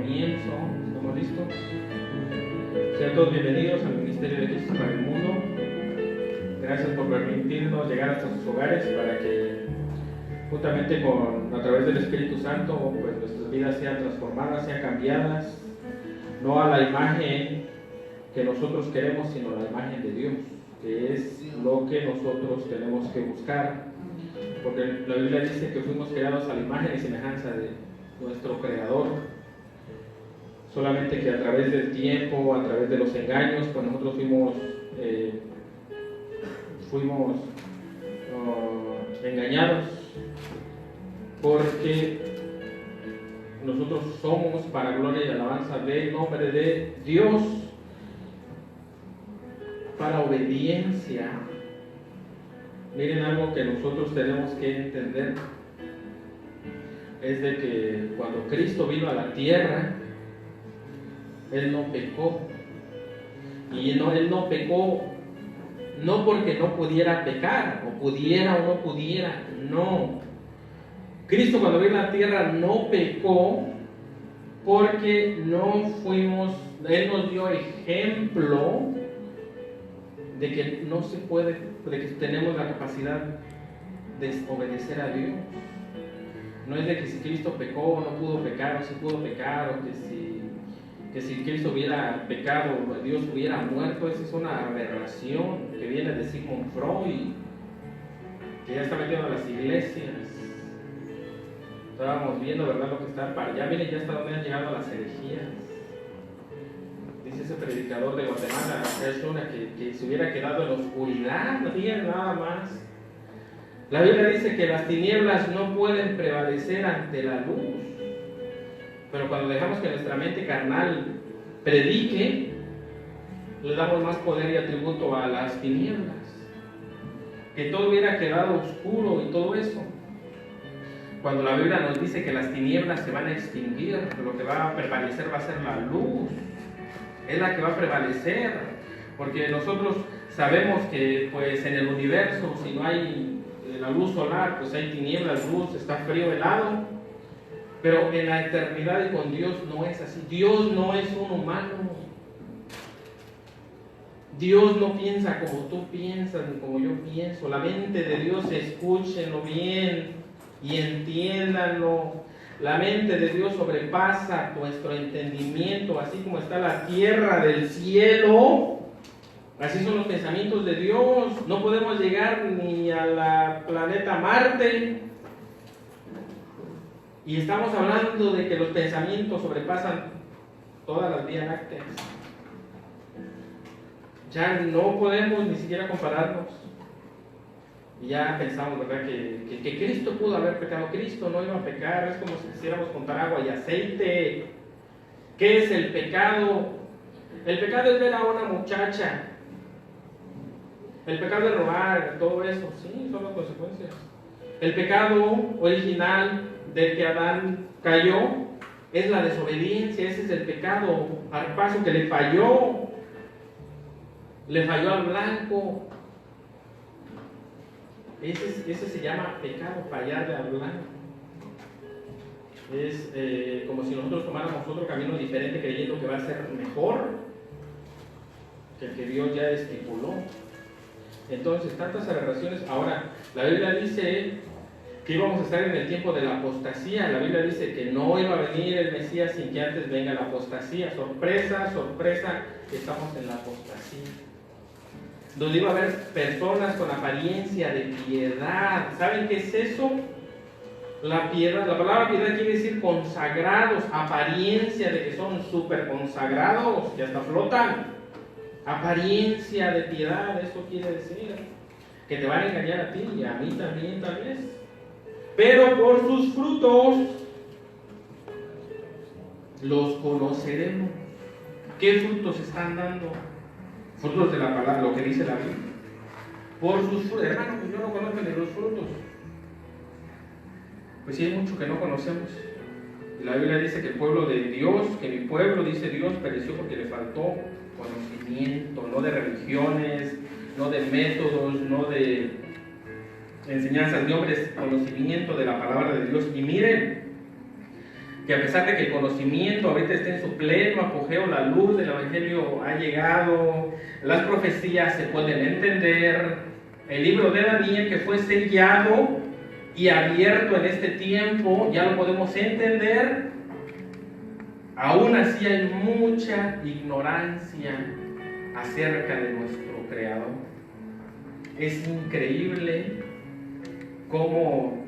comienzo. ¿Estamos listos? Sean todos bienvenidos al Ministerio de Cristo para el Mundo. Gracias por permitirnos llegar hasta sus hogares para que juntamente a través del Espíritu Santo, pues nuestras vidas sean transformadas, sean cambiadas, no a la imagen que nosotros queremos, sino a la imagen de Dios, que es lo que nosotros tenemos que buscar, porque la Biblia dice que fuimos creados a la imagen y semejanza de nuestro Creador, solamente que a través del tiempo, a través de los engaños, pues nosotros fuimos engañados, porque nosotros somos para gloria y alabanza del nombre de Dios, para obediencia. Miren, algo que nosotros tenemos que entender es de que cuando Cristo vino a la tierra, Él no pecó. Y Él no pecó no porque no pudiera pecar, o pudiera o no pudiera, no. Cristo cuando vino a la tierra no pecó porque Él nos dio ejemplo de que no se puede, de que tenemos la capacidad de obedecer a Dios. No es de que si Cristo pecó o no pudo pecar, o si pudo pecar, o que si Cristo hubiera pecado, Dios hubiera muerto. Esa es una aberración que viene de Sigmund Freud, que ya está metido en las iglesias. Estábamos viendo, ¿verdad?, lo que está para allá. Miren ya hasta dónde han llegado las herejías. Dice ese predicador de Guatemala, que se hubiera quedado en la oscuridad, no tiene nada más. La Biblia dice que las tinieblas no pueden prevalecer ante la luz. Pero cuando dejamos que nuestra mente carnal predique, le damos más poder y atributo a las tinieblas. Que todo hubiera quedado oscuro y todo eso. Cuando la Biblia nos dice que las tinieblas se van a extinguir, lo que va a prevalecer va a ser la luz. Es la que va a prevalecer, porque nosotros sabemos que pues en el universo, si no hay la luz solar, pues hay tinieblas, luz, está frío, helado. Pero en la eternidad y con Dios no es así. Dios no es un humano. Dios no piensa como tú piensas, ni como yo pienso. La mente de Dios, escúchenlo bien y entiéndanlo. La mente de Dios sobrepasa nuestro entendimiento, así como está la tierra del cielo, así son los pensamientos de Dios. No podemos llegar ni a la planeta Marte. Y estamos hablando de que los pensamientos sobrepasan todas las vías lácteas. Ya no podemos ni siquiera compararnos. Y ya pensamos, ¿verdad?, que Cristo pudo haber pecado. Cristo no iba a pecar. Es como si quisiéramos contar agua y aceite. ¿Qué es el pecado? El pecado es ver a una muchacha. El pecado es robar, todo eso. Sí, son las consecuencias. El pecado original del que Adán cayó es la desobediencia. Ese es el pecado al paso que le falló. Le falló al blanco. Ese se llama pecado, fallarle al blanco. Es como si nosotros tomáramos otro camino diferente creyendo que va a ser mejor que el que Dios ya estipuló. Entonces, tantas aberraciones. Ahora, la Biblia dice que íbamos a estar en el tiempo de la apostasía. La Biblia dice que no iba a venir el Mesías sin que antes venga la apostasía. Sorpresa, sorpresa, estamos en la apostasía. Donde iba a haber personas con apariencia de piedad. ¿Saben qué es eso? La piedad, la palabra piedad quiere decir consagrados, apariencia de que son súper consagrados, que hasta flotan. Apariencia de piedad, eso quiere decir que te van a engañar a ti y a mí también, tal vez. Pero por sus frutos los conoceremos. ¿Qué frutos están dando? Frutos de la palabra, lo que dice la Biblia. Por sus frutos, hermano, pues yo no conozco ni los frutos. Pues sí, hay mucho que no conocemos. Y la Biblia dice que el pueblo de Dios, que mi pueblo, dice Dios, pereció porque le faltó conocimiento, no de religiones, no de métodos, no de enseñanzas de hombres, conocimiento de la palabra de Dios. Y miren, que a pesar de que el conocimiento ahorita está en su pleno apogeo, la luz del Evangelio ha llegado, las profecías se pueden entender, el libro de Daniel que fue sellado y abierto en este tiempo, ya lo podemos entender, aún así hay mucha ignorancia acerca de nuestro Creador. Es increíble cómo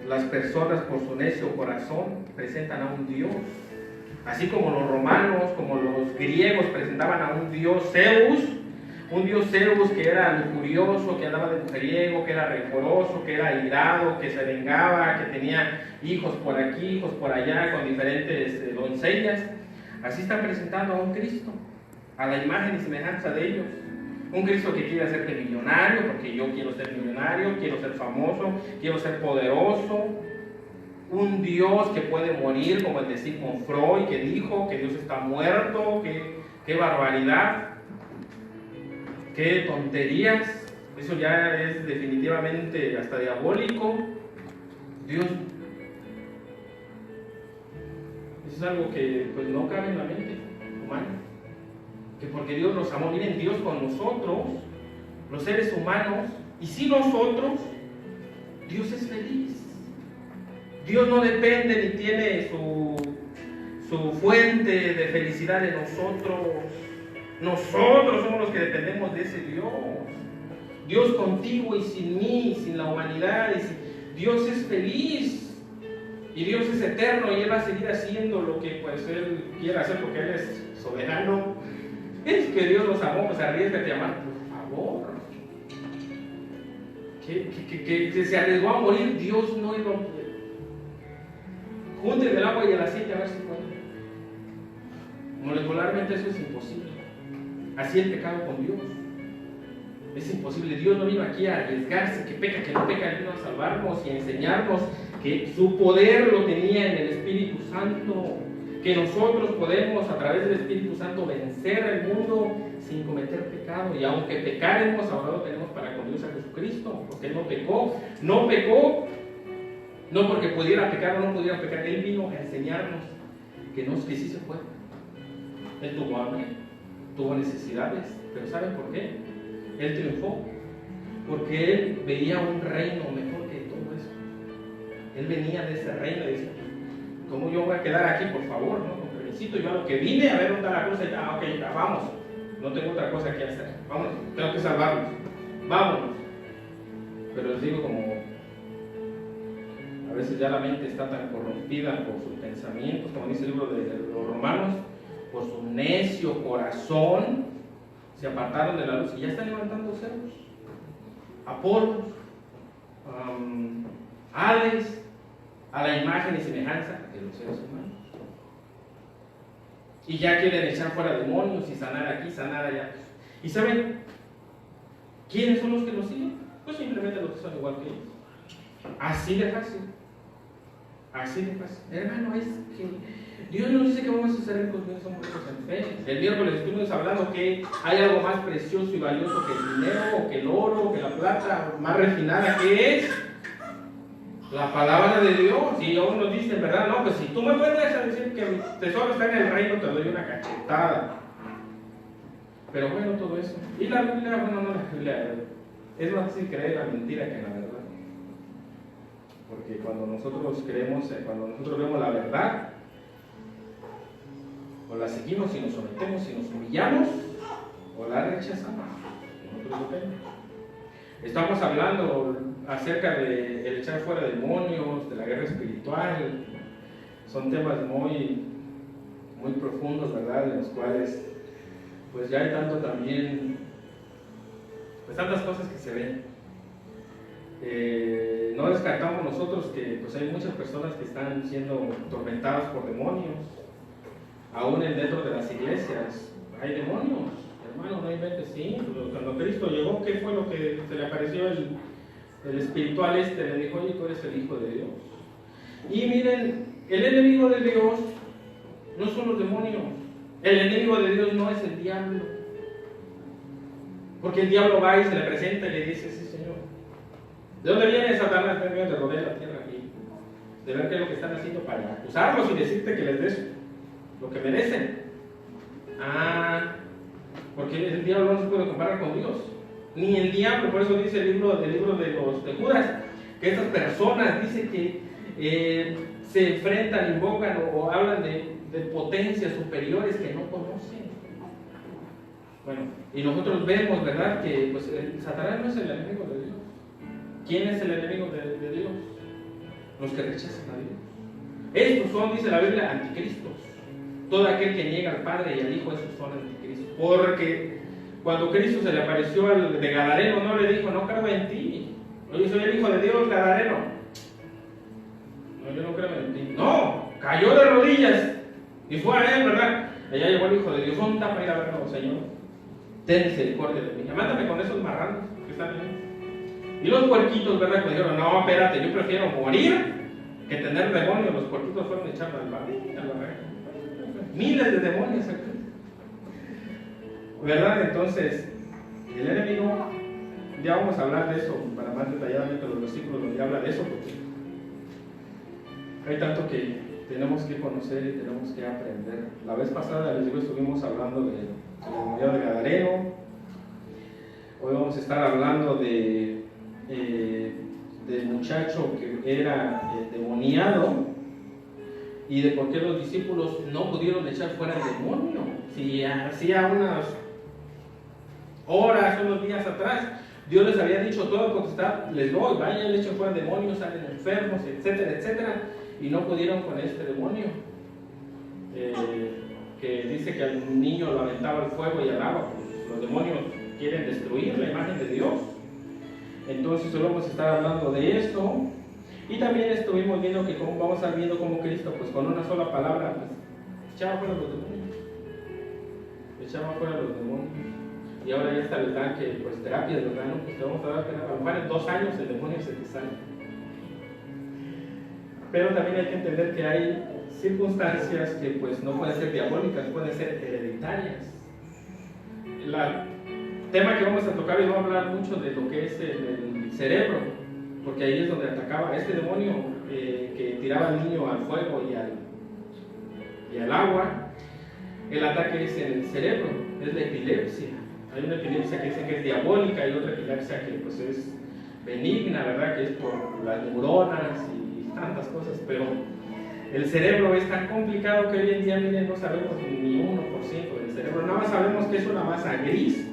las personas por su necio corazón presentan a un Dios, así como los romanos, como los griegos presentaban a un Dios Zeus que era lujurioso, que andaba de mujeriego, que era rencoroso, que era irado, que se vengaba, que tenía hijos por aquí, hijos por allá, con diferentes doncellas. Así están presentando a un Cristo, a la imagen y semejanza de ellos. Un Cristo que quiere hacerte millonario, porque yo quiero ser millonario, quiero ser famoso, quiero ser poderoso. Un Dios que puede morir, como el de Sigmund Freud, que dijo que Dios está muerto, qué barbaridad, qué tonterías. Eso ya es definitivamente hasta diabólico. Dios, eso es algo que pues no cabe en la mente humana. Que porque Dios nos amó, miren, Dios con nosotros, los seres humanos, y si nosotros, Dios es feliz. Dios no depende ni tiene su fuente de felicidad de nosotros. Nosotros somos los que dependemos de ese Dios. Dios contigo y sin mí, sin la humanidad. Dios es feliz. Y Dios es eterno y Él va a seguir haciendo lo que pues Él quiera hacer porque Él es soberano. Es que Dios nos amó, pues arriesgate a amar, por favor. Que se arriesgó a morir, Dios no iba a poder. Junten el agua y el aceite a ver si pueden. Molecularmente eso es imposible. Así el pecado con Dios. Es imposible. Dios no vino aquí a arriesgarse, que peca, que no peca, Él vino a salvarnos y a enseñarnos que su poder lo tenía en el Espíritu Santo. Que nosotros podemos a través del Espíritu Santo vencer el mundo sin cometer pecado. Y aunque pecaremos, ahora lo tenemos para con Dios a Jesucristo, porque Él no pecó. No pecó, no porque pudiera pecar o no pudiera pecar. Él vino a enseñarnos que sí se puede. Él tuvo hambre, tuvo necesidades, pero ¿saben por qué? Él triunfó, porque Él veía un reino mejor que todo eso. Él venía de ese reino y decía, ¿cómo yo voy a quedar aquí, por favor? ¿No? Con permisito, yo a lo que vine a ver dónde está la cruz, ok, ya, vamos, no tengo otra cosa que hacer, vamos, tengo que salvarnos, vámonos. Pero les digo, como a veces ya la mente está tan corrompida por sus pensamientos, como dice el libro de los Romanos, por su necio corazón, se apartaron de la luz y ya están levantando cerros, Apolos, Hades, a la imagen y semejanza de los seres humanos. Y ya quieren echar fuera demonios y sanar aquí, sanar allá. ¿Y saben quiénes son los que los siguen? Pues simplemente los que son igual que ellos. Así de fácil. Así de fácil. Hermano, es que Dios nos dice que vamos a ser ricos, bien somos ricos en fe. El miércoles estuvimos hablando que hay algo más precioso y valioso que el dinero, o que el oro, o que la plata, más refinada que es la palabra de Dios. Y aún nos dicen, ¿verdad? No, pues si tú me puedes decir que mi tesoro está en el reino, te doy una cachetada. Pero bueno, todo eso. Y la Biblia, bueno, no la Biblia, es más fácil creer la mentira que la verdad. Porque cuando nosotros creemos, cuando nosotros vemos la verdad, o la seguimos y nos sometemos y nos humillamos, o la rechazamos. Estamos hablando acerca de el echar fuera demonios, de la guerra espiritual. Son temas muy profundos, ¿verdad? En los cuales pues ya hay tanto también, pues tantas cosas que se ven. No descartamos nosotros que pues hay muchas personas que están siendo atormentadas por demonios. Aún dentro de las iglesias hay demonios, hermano, no inventes, sí. Cuando Cristo llegó, ¿qué fue lo que se le apareció? El espiritual le dijo, oye, tú eres el Hijo de Dios. Y miren, el enemigo de Dios no son los demonios. El enemigo de Dios no es el diablo. Porque el diablo va y se le presenta y le dice, sí, Señor. ¿De dónde viene Satanás? Viene de rodea la tierra aquí. de ver qué es lo que están haciendo para acusarlos y decirte que les des lo que merecen. Porque el diablo no se puede comparar con Dios, ni el diablo. Por eso dice el libro de Judas, que estas personas dice que se enfrentan, invocan o hablan de potencias superiores que no conocen. Bueno, y nosotros vemos, ¿verdad?, que pues, Satanás no es el enemigo de Dios. ¿Quién es el enemigo de Dios? Los que rechazan a Dios. Estos son, dice la Biblia, anticristos. Todo aquel que niega al Padre y al Hijo, esos son anticristos. Porque cuando Cristo se le apareció al de Gadareno, no le dijo, no creo en ti. Oye, soy el Hijo de Dios, Gadareno. No, yo no creo en ti. No, cayó de rodillas y fue a él, ¿verdad? Allá llegó el Hijo de Dios. ¿Dónde está para ir a verlo, Señor? Ten misericordia de mí. Mátame con esos marranos que están ahí. Y los puerquitos, ¿verdad? Que me dijeron, no, espérate, yo prefiero morir que tener demonios. Los puerquitos fueron echando al barrio. Miles de demonios aquí, ¿verdad? Entonces, el enemigo, ya vamos a hablar de eso para más detalladamente los versículos donde habla de eso, porque hay tanto que tenemos que conocer y tenemos que aprender. La vez pasada, les digo, estuvimos hablando de la comunidad de Gadareno. Hoy vamos a estar hablando del muchacho que era demoniado, y de por qué los discípulos no pudieron echar fuera el demonio. Si hacía unas horas, unos días atrás, Dios les había dicho toda potestad, les doy, vayan, le echen fuera demonios, salen enfermos, etcétera, etcétera, y no pudieron con este demonio. Que dice que al niño lo aventaba al fuego y al agua, pues los demonios quieren destruir la imagen de Dios. Entonces hoy vamos a estar hablando de esto. Y también estuvimos viendo que vamos a estar viendo cómo Cristo, pues con una sola palabra, pues, echaba fuera los demonios. Echaba fuera los demonios. Y ahora ya está, ¿verdad?, que pues terapias, ¿verdad?, ¿no? Pues te vamos a dar que a lo mejor en 2 años el demonio se te sale. Pero también hay que entender que hay circunstancias que pues no pueden ser diabólicas, pueden ser hereditarias. El tema que vamos a tocar y vamos a hablar mucho de lo que es el cerebro, porque ahí es donde atacaba este demonio que tiraba al niño al fuego y al agua. El ataque es en el cerebro, es la epilepsia. Hay una epilepsia que dicen que es diabólica y otra epilepsia que pues es benigna, ¿verdad?, que es por las neuronas y tantas cosas, pero el cerebro es tan complicado que hoy en día, miren, no sabemos ni 1% del cerebro. Nada más sabemos que es una masa gris,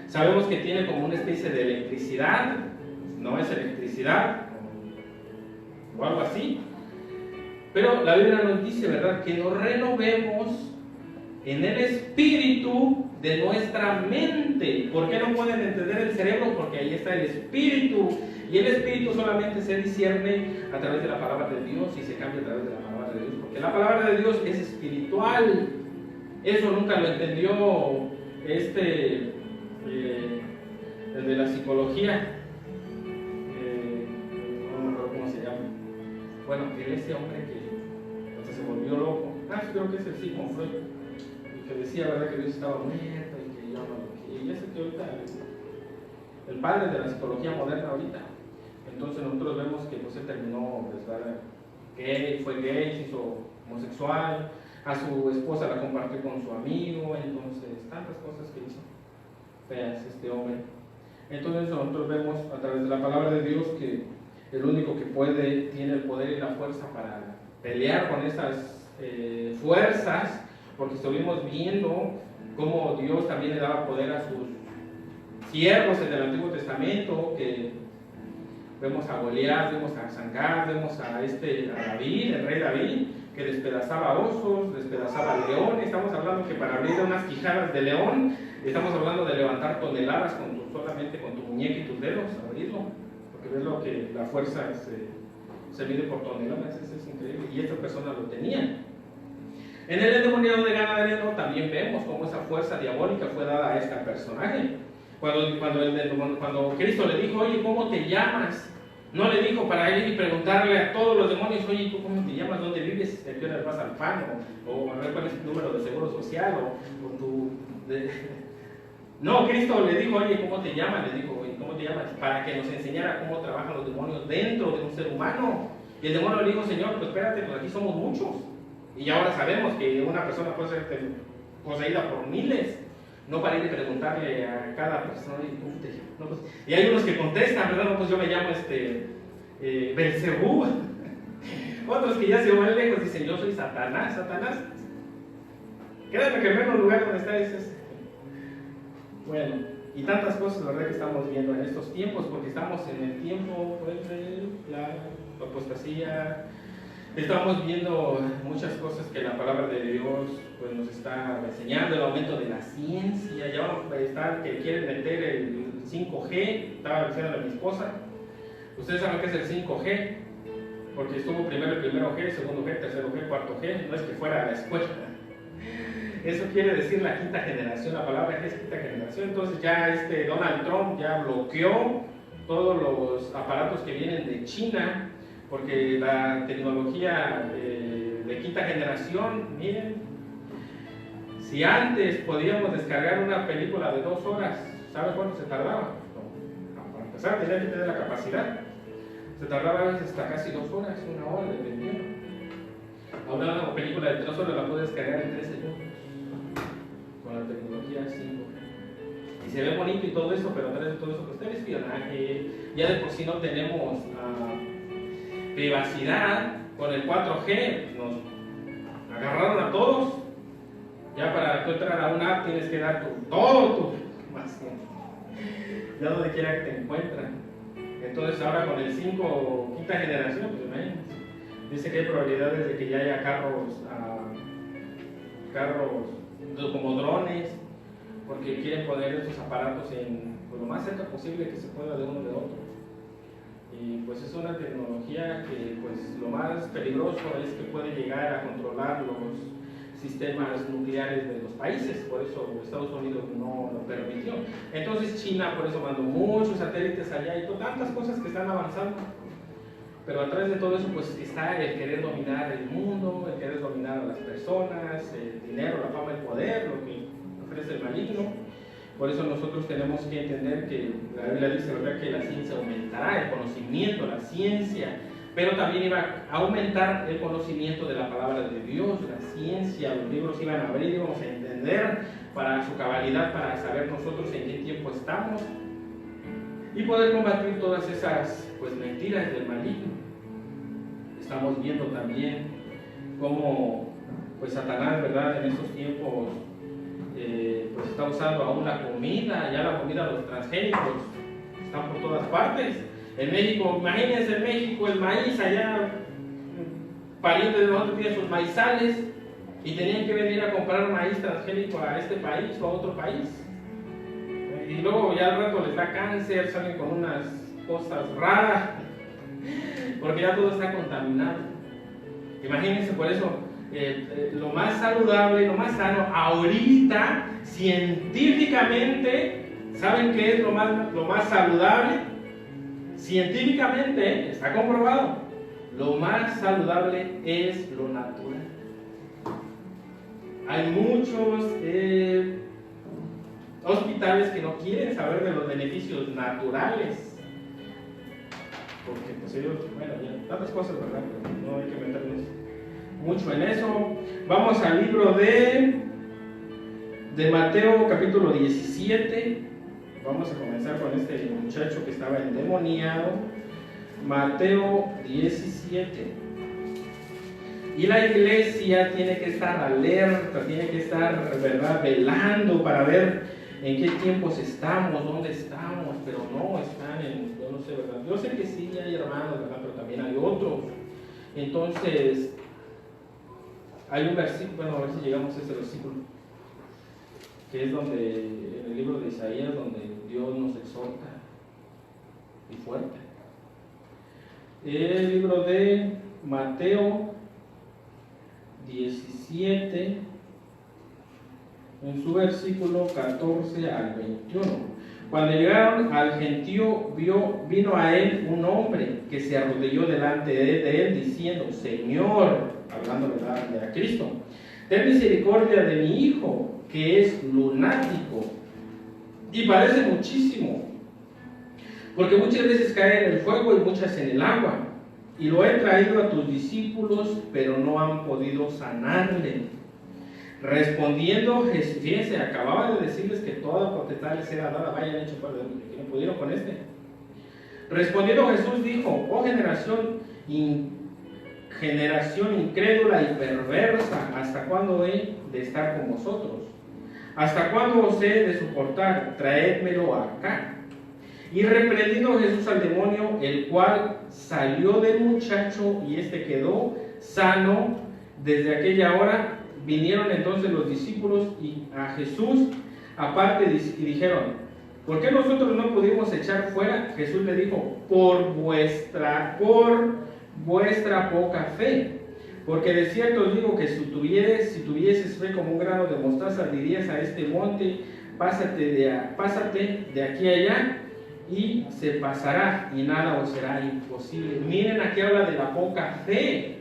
sabemos que tiene como una especie de electricidad. No es electricidad o algo así, pero la Biblia nos dice, ¿verdad?, que nos renovemos en el espíritu de nuestra mente. ¿Por qué no pueden entender el cerebro? Porque ahí está el espíritu, y el espíritu solamente se discierne a través de la palabra de Dios y se cambia a través de la palabra de Dios, porque la palabra de Dios es espiritual. Eso nunca lo entendió el de la psicología. Bueno, ese hombre que se volvió loco, creo que es el Sigmund Freud, y que decía, ¿verdad?, que Dios estaba muerto y que yo no lo quiero. Y ese que ahorita el padre de la psicología moderna ahorita. Entonces nosotros vemos que pues él terminó, ¿verdad?, gay, fue gay, se hizo homosexual, a su esposa la compartió con su amigo, entonces tantas cosas que hizo feas este hombre. Entonces nosotros vemos a través de la palabra de Dios que el único que tiene el poder y la fuerza para pelear con esas fuerzas, porque estuvimos viendo cómo Dios también le daba poder a sus siervos en el Antiguo Testamento, que vemos a Goliat, vemos a Sangar, vemos a David, el rey David, que despedazaba osos, despedazaba leones. Estamos hablando que para abrir unas quijadas de león, estamos hablando de levantar toneladas solamente con tu muñeca y tus dedos, abrirlo. Porque ves lo que la fuerza se mide por toneladas, eso es increíble, y esta persona lo tenía. En el endemoniado de Gadareno también vemos cómo esa fuerza diabólica fue dada a este personaje. Cuando Cristo le dijo, oye, ¿cómo te llamas? No le dijo para ir y preguntarle a todos los demonios, oye, ¿tú cómo te llamas? ¿Dónde vives? ¿A qué hora vas al pan? O a ver cuál es tu número de seguro social, o tu... No, Cristo le dijo, oye, ¿cómo te llamas? Le dijo, oye, ¿cómo te llamas? Para que nos enseñara cómo trabajan los demonios dentro de un ser humano. Y el demonio le dijo, Señor, pues espérate, pues aquí somos muchos. Y ahora sabemos que una persona puede ser poseída por miles. No para ir a preguntarle a cada persona, ¿cómo te llamas? No, pues, y hay unos que contestan, ¿verdad? No, pues yo me llamo Belcebú. Otros que ya se van lejos dicen, yo soy Satanás. Créanme que el primer lugar donde está es bueno, y tantas cosas, la verdad, que estamos viendo en estos tiempos, porque estamos en el tiempo pues, de la apostasía. Estamos viendo muchas cosas que la palabra de Dios pues, nos está enseñando, el aumento de la ciencia. Ya vamos a estar que quieren meter el 5G, estaba diciendo a mi esposa. Ustedes saben qué es el 5G, porque estuvo primero el primero G, segundo G, tercero G, cuarto G, no es que fuera a la escuela. Eso quiere decir la quinta generación, la palabra G es quinta generación. Entonces ya Donald Trump ya bloqueó todos los aparatos que vienen de China, porque la tecnología de quinta generación, miren, si antes podíamos descargar una película de 2 horas, ¿sabe cuánto se tardaba? No, para empezar tenía que tener la capacidad, se tardaba a veces hasta casi 2 horas, 1 hora, dependiendo. Ahora una película de 3 horas la puedes descargar en 3 segundos, con la tecnología 5G. Y se ve bonito y todo eso, pero atrás de todo eso pues está el espionaje, ya de por sí no tenemos privacidad. Con el 4G nos agarraron a todos. Ya para tú entrar a una app tienes que dar todo tu información, ya donde quiera que te encuentran. Entonces ahora con el 5, quinta generación, pues imagínense, dice que hay probabilidades de que ya haya carros como drones, porque quieren poner estos aparatos en lo más cerca posible que se pueda de uno de otro. Y pues es una tecnología que pues lo más peligroso es que puede llegar a controlar los sistemas nucleares de los países, por eso Estados Unidos no lo permitió. Entonces China por eso mandó muchos satélites allá y tantas cosas que están avanzando. Pero atrás de todo eso pues está el querer dominar el mundo, el querer dominar a las personas, el dinero, la fama, el poder, lo que ofrece el maligno. Por eso nosotros tenemos que entender que la Biblia dice, ¿verdad?, que la ciencia aumentará, el conocimiento, la ciencia, pero también iba a aumentar el conocimiento de la palabra de Dios, la ciencia, los libros iban a abrir, íbamos a entender para su cabalidad, para saber nosotros en qué tiempo estamos y poder combatir todas esas pues mentiras del maligno. Estamos viendo también cómo pues Satanás, ¿verdad?, en estos tiempos pues está usando aún la comida, ya la comida, los transgénicos están por todas partes. En México, imagínense en México el maíz allá, parientes de nosotros tienen sus maizales y tenían que venir a comprar maíz transgénico a este país o a otro país. Y luego ya al rato les da cáncer, salen con unas cosas raras, porque ya todo está contaminado. Imagínense, por eso lo más saludable, lo más sano, ahorita, científicamente, ¿saben qué es lo más saludable? Científicamente, está comprobado, lo más saludable es lo natural. Hay muchos hospitales que no quieren saber de los beneficios naturales, porque pues ellos, bueno, ya tantas cosas, ¿verdad? Pero no hay que meternos mucho en eso. Vamos al libro de Mateo, capítulo 17. Vamos a comenzar con este muchacho que estaba endemoniado. Mateo 17. Y la iglesia tiene que estar alerta, tiene que estar, ¿verdad?, velando para ver en qué tiempos estamos, dónde estamos, pero no están en, yo no sé, ¿verdad? Yo sé que sí hay hermanos, ¿verdad?, pero también hay otros. Entonces, hay un versículo, bueno, a ver si llegamos a ese versículo, que es donde, en el libro de Isaías, donde Dios nos exhorta y fuerte. El libro de Mateo 17, en su versículo 14 al 21. Cuando llegaron al gentío, vino a él un hombre que se arrodilló delante de él, diciendo: Señor, hablando de a Cristo, ten misericordia de mi hijo, que es lunático y padece muchísimo, porque muchas veces cae en el fuego y muchas en el agua. y lo he traído a tus discípulos, pero no han podido sanarle. Respondiendo Jesús, fíjense, acababa de decirles que toda potestad les era dada, vayan hecho para que no pudieron con este. Respondiendo Jesús dijo: oh generación incrédula y perversa, ¿hasta cuándo he de estar con vosotros? ¿Hasta cuándo os he de soportar? Traédmelo acá. Y reprendiendo Jesús al demonio, el cual salió del muchacho y este quedó sano. Desde aquella hora vinieron entonces los discípulos y a Jesús aparte y dijeron: ¿por qué nosotros no pudimos echar fuera? Jesús le dijo: por vuestra poca fe. Porque de cierto os digo que si tuvieses fe como un grano de mostaza, dirías a este monte: pásate de aquí a allá, y se pasará, y nada os será imposible. Miren, aquí habla de la poca fe.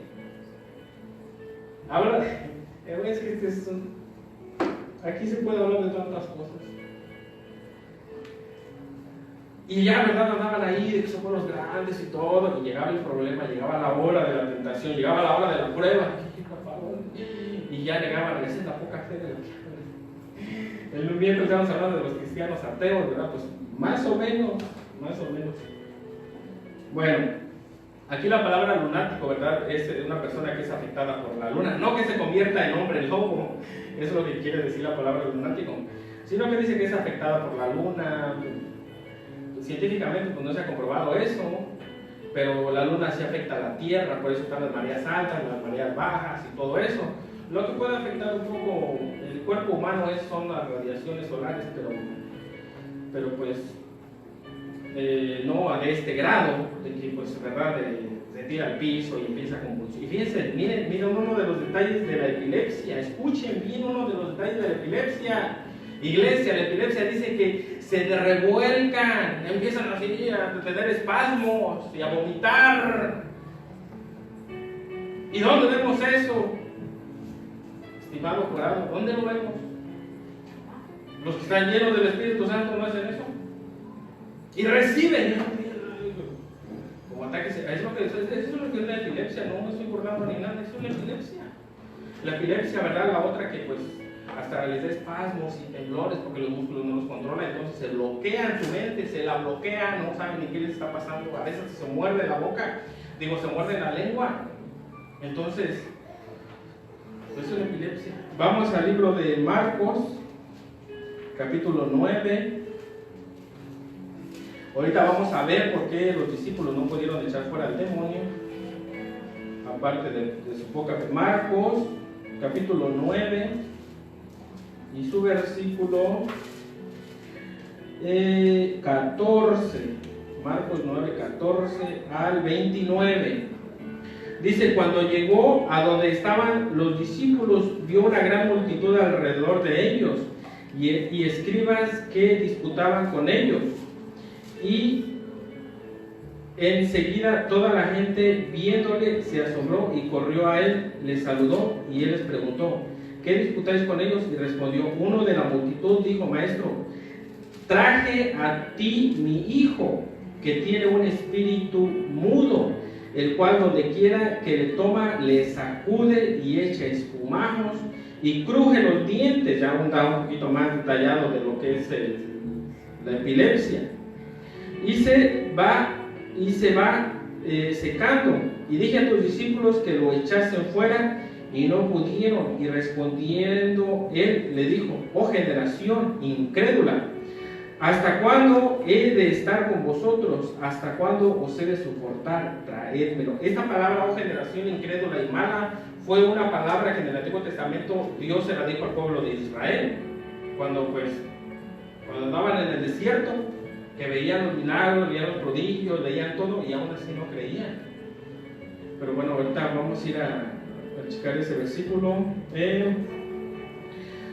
Habla es que aquí se puede hablar de tantas cosas. Y ya, ¿verdad? Andaban ahí de que somos los grandes y todo, y llegaba el problema, llegaba la hora de la tentación, llegaba la hora de la prueba, y ya llegaba, esa es la poca fe de la que el miércoles estamos hablando de los cristianos ateos, ¿verdad? Pues más o menos. Bueno, aquí la palabra lunático, ¿verdad? Es una persona que es afectada por la luna, no que se convierta en hombre lobo, eso es lo que quiere decir la palabra lunático, sino que dice que es afectada por la luna. Científicamente pues no se ha comprobado eso, pero la luna sí afecta a la Tierra, por eso están las mareas altas, las mareas bajas y todo eso. Lo que puede afectar un poco el cuerpo humano son las radiaciones solares, pero pues no a este grado, de que pues verdad se tira al piso y empieza a convulsionar. Y fíjense, miren uno de los detalles de la epilepsia, escuchen bien uno de los detalles de la epilepsia. Iglesia, la epilepsia dice que se revuelcan, empiezan a tener espasmos y a vomitar. ¿Y dónde vemos eso? Estimado jurado, ¿dónde lo vemos? Los que están llenos del Espíritu Santo no hacen eso. Y reciben como ataques. Eso es lo que es la epilepsia, no me estoy burlando ni nada, eso es la epilepsia. La epilepsia, ¿verdad? La otra que pues hasta les da espasmos y temblores porque los músculos no los controlan, entonces se bloquean su mente, se la bloquean, no saben ni qué les está pasando, a veces se muerde la boca, se muerde la lengua. Entonces, eso es la epilepsia. Vamos al libro de Marcos, capítulo 9. Ahorita vamos a ver por qué los discípulos no pudieron echar fuera al demonio, aparte de su poca fe. Marcos, capítulo 9. Y su versículo 14, Marcos 9, 14 al 29. Dice: cuando llegó a donde estaban los discípulos, vio una gran multitud alrededor de ellos y escribas que disputaban con ellos. Y enseguida toda la gente, viéndole, se asombró y corrió a él, le saludó y él les preguntó: ¿qué disputáis con ellos? Y respondió uno de la multitud, dijo: Maestro, traje a ti mi hijo, que tiene un espíritu mudo, el cual donde quiera que le toma, le sacude y echa espumajos y cruje los dientes. Ya un poquito más detallado de lo que es la epilepsia. Y se va secando. Y dije a tus discípulos que lo echasen fuera, y no pudieron. Y respondiendo él le dijo: oh generación incrédula, ¿hasta cuándo he de estar con vosotros? ¿Hasta cuándo os he de soportar? Traédmelo. Esta palabra, oh generación incrédula y mala, fue una palabra que en el Antiguo Testamento Dios se la dijo al pueblo de Israel, cuando andaban en el desierto, que veían los milagros, veían los prodigios, veían todo, y aún así no creían. Pero bueno, ahorita vamos a ir a checar ese versículo.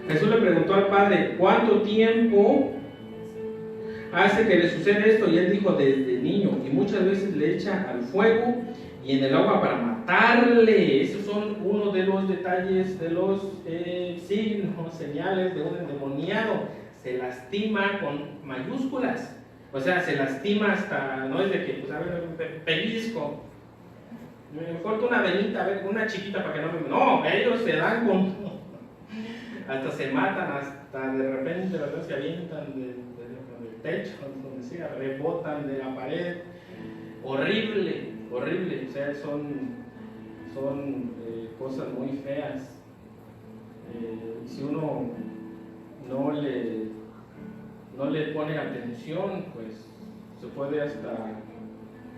Jesús le preguntó al Padre: ¿cuánto tiempo hace que le sucede esto? Y él dijo: desde niño. Y muchas veces le echa al fuego y en el agua para matarle. Esos son uno de los detalles, de los signos, señales de un endemoniado. Se lastima con mayúsculas. O sea, se lastima hasta, no es de que, pues a ver, pellizco. Me corto una venita, a ver, una chiquita para que no me... No, ellos se dan con... hasta se matan, hasta de repente, ¿verdad? Se avientan del techo, donde sea, rebotan de la pared. Horrible, horrible. O sea, son cosas muy feas. Y si uno no le pone atención, pues se puede hasta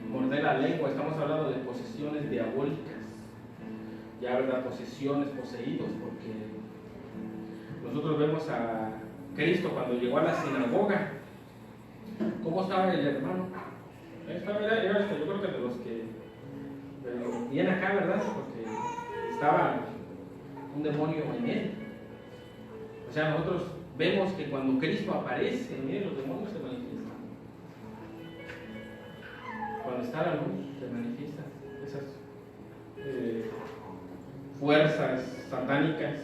morder la lengua. Estamos hablando de posesiones diabólicas, ya, ¿verdad? Posesiones, poseídos, porque nosotros vemos a Cristo cuando llegó a la sinagoga. ¿Cómo estaba el hermano? Era yo creo que de los que viene acá, ¿verdad? Porque estaba un demonio en él. O sea, nosotros vemos que cuando Cristo aparece en él, los demonios se manifiestan. Cuando está la luz, se manifiestan esas fuerzas satánicas.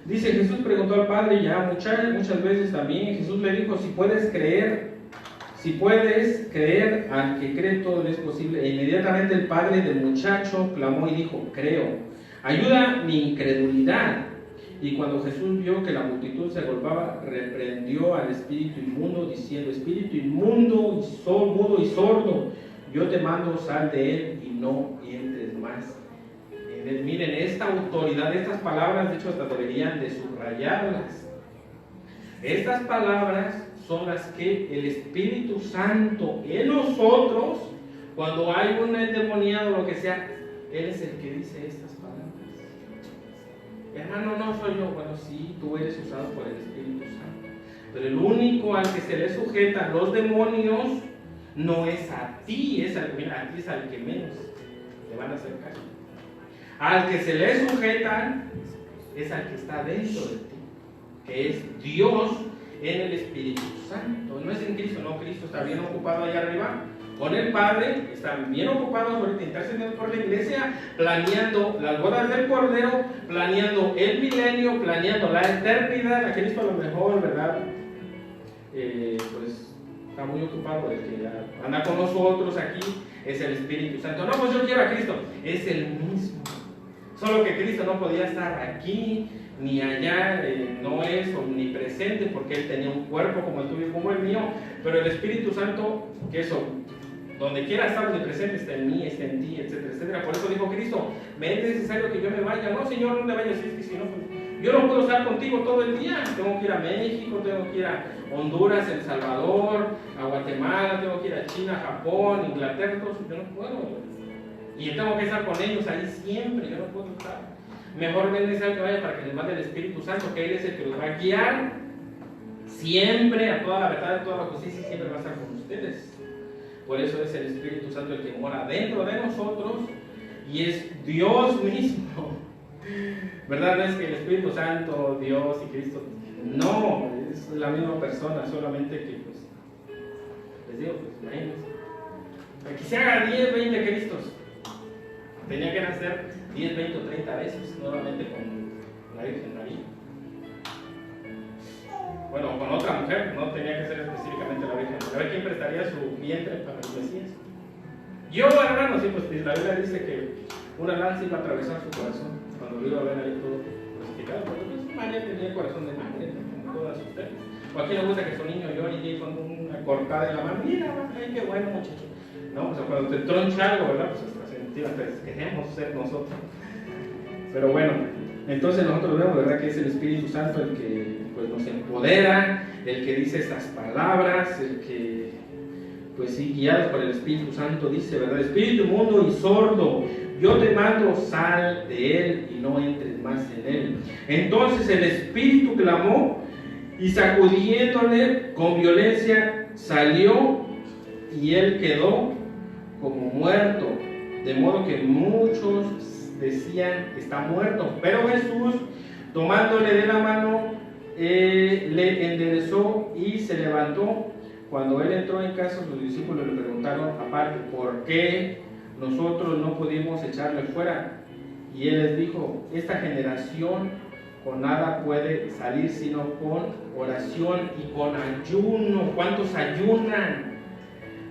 Dice, Jesús preguntó al Padre ya muchas veces también. Jesús le dijo, si puedes creer, al que cree todo le es posible. E inmediatamente el padre del muchacho clamó y dijo, creo, ayuda mi incredulidad. Y cuando Jesús vio que la multitud se agolpaba, reprendió al espíritu inmundo, diciendo, espíritu inmundo, mudo y sordo, yo te mando, sal de él y no entres más. Miren, esta autoridad, estas palabras, de hecho hasta deberían de subrayarlas. Estas palabras son las que el Espíritu Santo en nosotros, cuando hay un endemoniado o lo que sea, Él es el que dice estas palabras. Hermano, no soy yo. Bueno, sí, tú eres usado por el Espíritu Santo, pero el único al que se le sujetan los demonios no es a ti, a ti es al que menos le van a hacer caso. Al que se le sujetan es al que está dentro de ti, que es Dios en el Espíritu Santo. No es en Cristo, no, Cristo está bien ocupado allá arriba con el Padre, están bien ocupados ahorita intercediendo por la iglesia, planeando las bodas del Cordero, planeando el milenio, planeando la eternidad. A Cristo a lo mejor, ¿verdad? Pues está muy ocupado. El que anda con nosotros aquí es el Espíritu Santo. No, pues yo quiero a Cristo, es el mismo. Solo que Cristo no podía estar aquí ni allá, no es omnipresente porque Él tenía un cuerpo como el tuyo y como el mío, pero el Espíritu Santo, que eso, donde quiera estar omnipresente, está en mí, está en ti, etcétera, etcétera. Por eso dijo Cristo, ¿me es necesario que yo me vaya? No, Señor, no te vayas, es que si no, yo no puedo estar contigo todo el día. Tengo que ir a México, tengo que ir a Honduras, El Salvador, a Guatemala, tengo que ir a China, Japón, Inglaterra, todo eso, yo no puedo. Y tengo que estar con ellos ahí siempre, yo no puedo estar. Mejor ven necesario que vaya para que les mande el Espíritu Santo, que Él es el que los va a guiar siempre a toda la verdad, a toda la justicia, y siempre va a estar con ustedes. Por eso es el Espíritu Santo el que mora dentro de nosotros y es Dios mismo. ¿Verdad? No es que el Espíritu Santo, Dios y Cristo, no, es la misma persona, solamente que, pues, les digo, pues, imagínense. Que se haga 10, 20 Cristos. Tenía que nacer 10, 20 o 30 veces nuevamente con la Virgen María. Bueno, con otra mujer, no tenía que ser específicamente la Virgen. A ver quién prestaría su vientre para el Mesías. Yo, hermano, sí, pues la Biblia dice que una lanza iba a atravesar su corazón cuando lo iba a ver ahí todo crucificado. Porque María tenía el corazón de madre, como todas ustedes. O a quién le gusta que su niño llore y con una cortada en la mano. Mira, ay, qué bueno, muchacho. No, o sea, cuando te troncha algo, ¿verdad? Pues queremos ser nosotros. Pero bueno, entonces nosotros vemos, ¿verdad?, que es el Espíritu Santo el que, pues, nos empodera, el que dice estas palabras, el que, pues sí, guiados por el Espíritu Santo, dice, ¿verdad? Espíritu inmundo y sordo, yo te mando, sal de él y no entres más en él. Entonces el Espíritu clamó y sacudiéndole con violencia salió y él quedó como muerto. De modo que muchos decían que está muerto, pero Jesús, tomándole de la mano, le enderezó y se levantó. Cuando él entró en casa, sus discípulos le preguntaron aparte, ¿por qué nosotros no pudimos echarle fuera? Y él les dijo, esta generación con nada puede salir sino con oración y con ayuno. ¿Cuántos ayunan?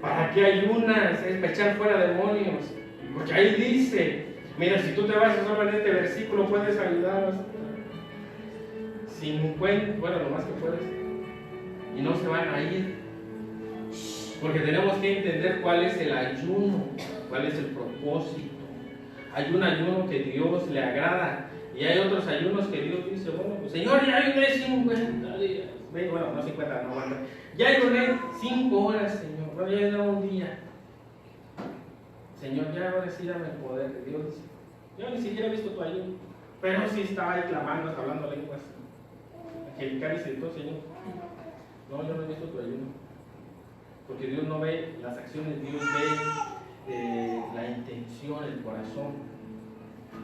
¿Para qué ayunas? Es para echar fuera demonios. Porque ahí dice, mira, si tú te vas solo en este versículo, puedes ayudar hasta 50, bueno, lo más que puedes, y no se van a ir. Porque tenemos que entender cuál es el ayuno, cuál es el propósito. Hay un ayuno que Dios le agrada, y hay otros ayunos que Dios dice, bueno, pues Señor, ya ayuné 50 días. Bueno, no 50, no aguanta. Ya ayuné 5 horas, Señor. Bueno, ya ayuné un día. Señor, ya ahora sí dame el poder de Dios. Yo ni siquiera he visto tu ayuno, pero sí estaba ahí clamando, hablando lenguas. Angelical dice, Señor, no, yo no he visto tu ayuno. Porque Dios no ve las acciones, Dios ve la intención, el corazón.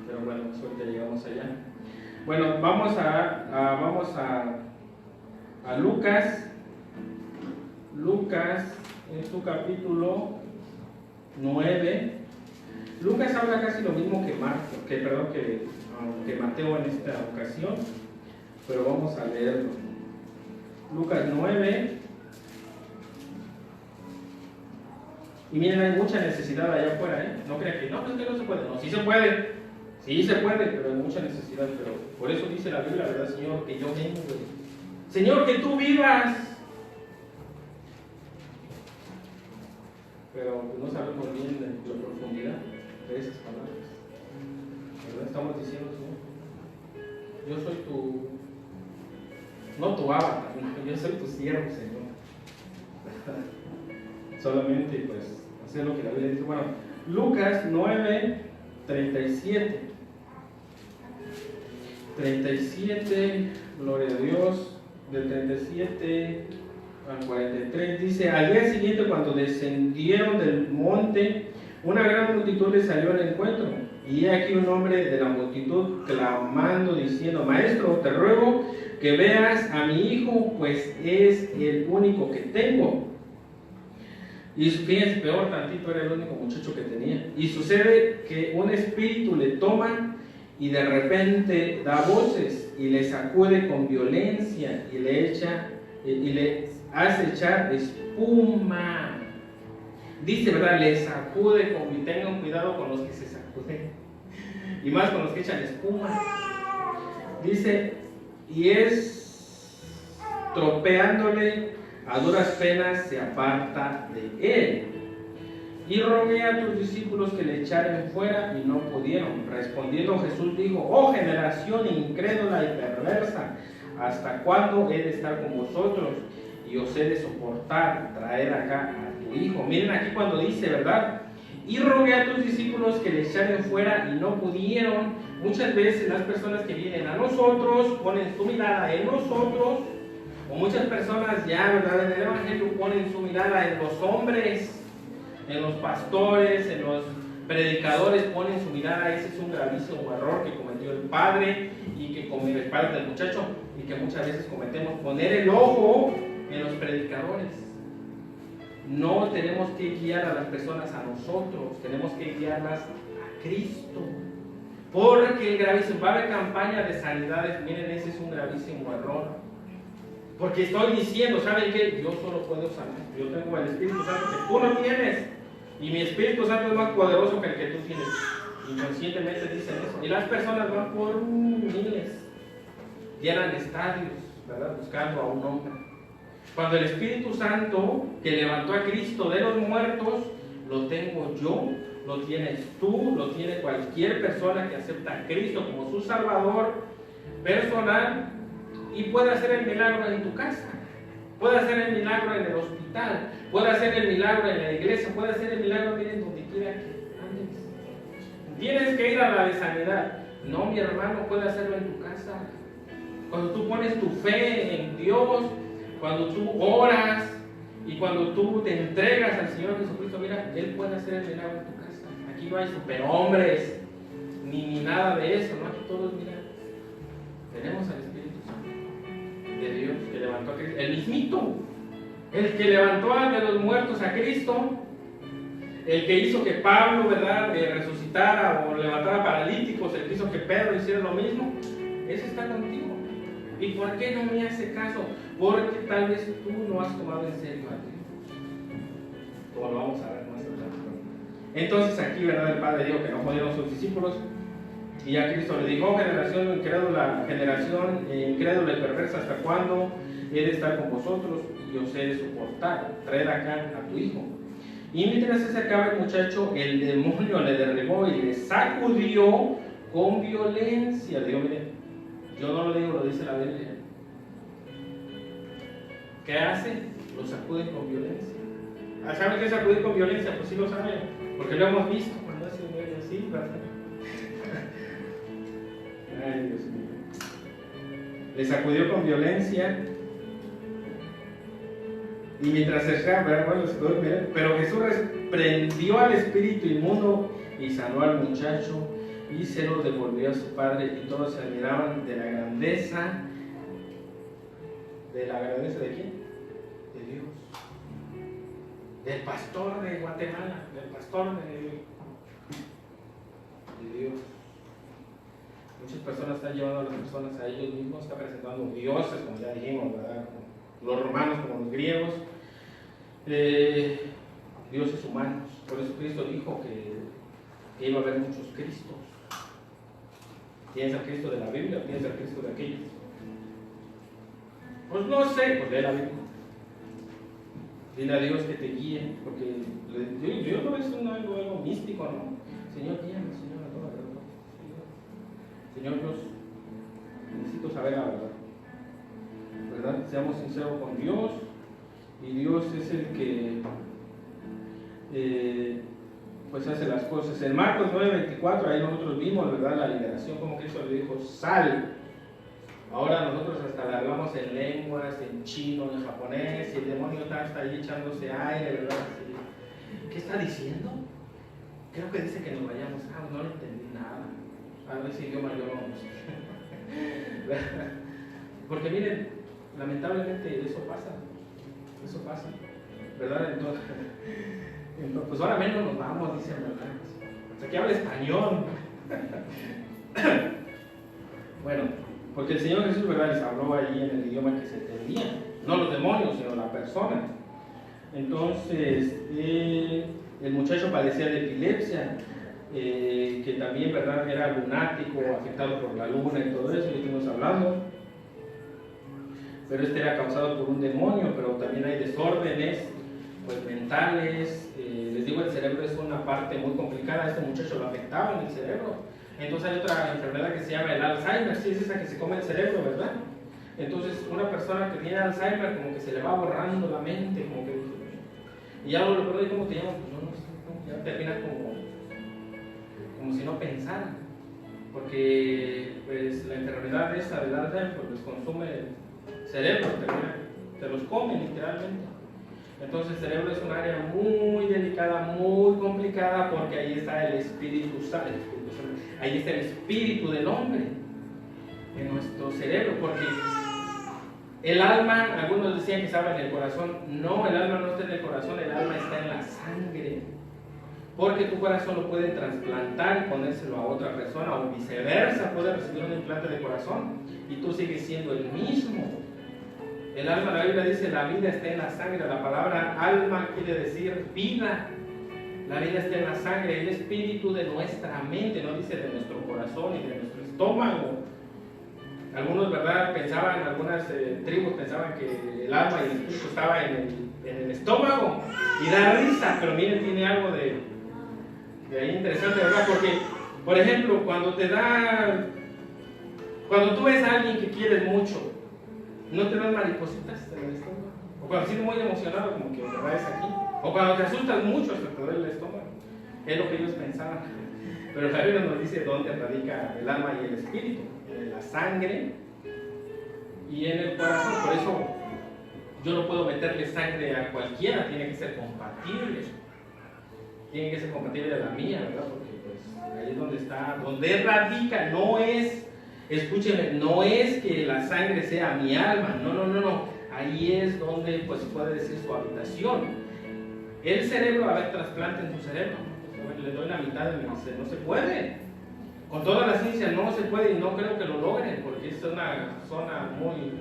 Pero bueno, suerte llegamos allá. Bueno, vamos a Lucas. Lucas en su capítulo 9. Lucas habla casi lo mismo que Mateo en esta ocasión, pero vamos a leerlo. Lucas 9. Y miren, hay mucha necesidad allá afuera, No crean que no, es que no se puede. No, sí se puede, pero hay mucha necesidad. Pero por eso dice la Biblia, ¿verdad, Señor? Que yo vengo, Señor, que tú vivas. Pero no sabemos bien la profundidad de esas palabras. ¿Verdad? Estamos diciendo, Señor, yo soy no tu avatar, yo soy tu siervo, Señor. Solamente, pues, hacer lo que la Biblia dice. Bueno, Lucas 9, 37. 37, gloria a Dios, del 37 al 43, dice, al día siguiente cuando descendieron del monte, una gran multitud les salió al encuentro, y he aquí un hombre de la multitud clamando, diciendo, Maestro, te ruego que veas a mi hijo, pues es el único que tengo. Y fíjense, peor tantito, era el único muchacho que tenía. Y sucede que un espíritu le toma y de repente da voces y le sacude con violencia y le hace echar espuma. Dice, ¿verdad? Le sacude, y tengan cuidado con los que se sacuden. Y más con los que echan espuma. Dice, y es tropeándole, a duras penas se aparta de él. Y rogué a tus discípulos que le echaren fuera y no pudieron. Respondiendo Jesús dijo, oh generación incrédula y perversa, ¿hasta cuándo he de estar con vosotros? Y os he de soportar, traer acá a tu hijo. Miren aquí cuando dice, ¿verdad? Y rogué a tus discípulos que le echaren fuera y no pudieron. Muchas veces las personas que vienen a nosotros ponen su mirada en nosotros, o muchas personas ya, ¿verdad?, en el Evangelio ponen su mirada en los hombres, en los pastores, en los predicadores, ponen su mirada. Ese es un gravísimo error que cometió el padre y que cometió el padre del muchacho y que muchas veces cometemos, poner el ojo en los predicadores. No tenemos que guiar a las personas a nosotros, tenemos que guiarlas a Cristo. Porque el gravísimo, va a haber campaña de sanidades, miren, ese es un gravísimo error. Porque estoy diciendo, ¿saben qué? Yo solo puedo sanar. Yo tengo el Espíritu Santo que tú no tienes. Y mi Espíritu Santo es más poderoso que el que tú tienes. Inconscientemente dicen eso. Y las personas van por miles. Llenan estadios, ¿verdad? Buscando a un hombre. Cuando el Espíritu Santo que levantó a Cristo de los muertos, lo tengo yo, lo tienes tú, lo tiene cualquier persona que acepta a Cristo como su Salvador personal. Y puede hacer el milagro en tu casa, puede hacer el milagro en el hospital, puede hacer el milagro en la iglesia, puede hacer el milagro, miren, donde quiera que andes. Tienes que ir a la de sanidad. No, mi hermano, puede hacerlo en tu casa. Cuando tú pones tu fe en Dios, cuando tú oras y cuando tú te entregas al Señor Jesucristo, mira, Él puede hacer el milagro en tu casa. Aquí no hay superhombres, ni nada de eso, ¿no? Aquí todos, mira, tenemos al Espíritu de Dios que levantó a Cristo, el mismito, el que levantó de los muertos a Cristo, el que hizo que Pablo, ¿verdad?, resucitara o levantara paralíticos, el que hizo que Pedro hiciera lo mismo, ese está contigo. ¿Y por qué no me hace caso? Porque tal vez tú no has tomado en serio a Dios. Como lo vamos a ver más adelante. Entonces aquí, ¿verdad? El Padre dijo que no jodieron sus discípulos. Y a Cristo le dijo: generación incrédula, incrédula y perversa, ¿hasta cuándo he de estar con vosotros y os he de soportar? Traed acá a tu hijo. Y mientras se acercaba el muchacho, el demonio le derribó y le sacudió con violencia. Digo, miren, yo no lo digo, lo dice la Biblia. ¿Qué hace? Lo sacude con violencia. ¿Saben qué es sacudir con violencia? Pues sí lo saben, porque lo hemos visto cuando hace un medio así, ¿verdad? Ay, Dios mío. Le sacudió con violencia. Y mientras se acercaba, bueno, pero Jesús reprendió al espíritu inmundo y sanó al muchacho y se lo devolvió a su padre, y todos se admiraban de la grandeza. ¿De la grandeza de quién? De Dios. Del pastor de Guatemala, del pastor de Dios. Muchas personas están llevando a las personas a ellos mismos, están presentando dioses, como ya dijimos, ¿verdad? Los romanos como los griegos, dioses humanos. Por eso Cristo dijo que iba a haber muchos Cristos. ¿Tienes al Cristo de la Biblia o tienes al Cristo de aquellos? Pues no sé, pues lee la Biblia. Dile a Dios que te guíe, porque Dios no es algo místico, ¿no? Señor, guíame, Señor, a toda verdad. Señor Dios, necesito saber la verdad. ¿Verdad? Seamos sinceros con Dios, y Dios es el que pues hace las cosas. En Marcos 9:24, ahí nosotros vimos, ¿verdad?, la liberación, como Cristo le dijo: sal. Ahora nosotros hasta le hablamos en lenguas, en chino, en japonés, y el demonio está ahí echándose aire, ¿verdad? ¿Qué está diciendo? Creo que dice que nos vayamos. No le entendí nada. A ver si idioma yo no sé. Porque miren, lamentablemente eso pasa, ¿verdad? Entonces, pues ahora menos nos vamos, dicen, ¿verdad? Hasta que habla español. Bueno, porque el Señor Jesús, ¿verdad?, les habló ahí en el idioma que se entendía, no los demonios, sino la persona. Entonces, el muchacho padecía de epilepsia, que también, ¿verdad?, era lunático, afectado por la luna y todo eso, y estuvimos hablando. Pero este era causado por un demonio, pero también hay desórdenes pues mentales. Les digo, el cerebro es una parte muy complicada. Este muchacho lo afectaba en el cerebro. Entonces hay otra enfermedad que se llama el Alzheimer, sí, es esa que se come el cerebro, ¿verdad? Entonces una persona que tiene Alzheimer, como que se le va borrando la mente, como que, y ya lo pregunto: ¿cómo te llamas? Pues no sé, ya termina como si no pensara, porque pues la enfermedad esa del Alzheimer pues consume el cerebro, te los come literalmente. Entonces el cerebro es un área muy delicada, muy complicada, porque ahí está el Espíritu Santo, ahí está el espíritu del hombre en nuestro cerebro, porque el alma, algunos decían que estaba en el corazón. No, el alma no está en el corazón, el alma está en la sangre, porque tu corazón lo pueden trasplantar y ponérselo a otra persona, o viceversa, puede recibir un implante de corazón y tú sigues siendo el mismo. El alma, la Biblia dice, la vida está en la sangre. La palabra alma quiere decir vida. La vida está en la sangre, el espíritu de nuestra mente, no dice de nuestro corazón y de nuestro estómago. Algunos, ¿verdad?, pensaban, algunas tribus pensaban que el alma y el espíritu estaba en el estómago, y da risa, pero miren, tiene algo de ahí interesante, ¿verdad? Porque, por ejemplo, cuando tú ves a alguien que quieres mucho, ¿no te dan maripositas en el estómago? O cuando sientes muy emocionado, como que te vayas aquí. O cuando te asustas mucho, hasta te duele el estómago. Es lo que ellos pensaban. Pero la Biblia nos dice dónde radica el alma y el espíritu: en la sangre y en el corazón. Por eso yo no puedo meterle sangre a cualquiera, tiene que ser compatible. Tiene que ser compatible a la mía, ¿verdad? Porque pues ahí es donde está, donde radica. No es, escúchenme, no es que la sangre sea mi alma, no. Ahí es donde pues puede decir su habitación. El cerebro, a ver, trasplante en su cerebro. Le doy la mitad de mi cerebro. No se puede. Con toda la ciencia no se puede, y no creo que lo logren, porque es una zona muy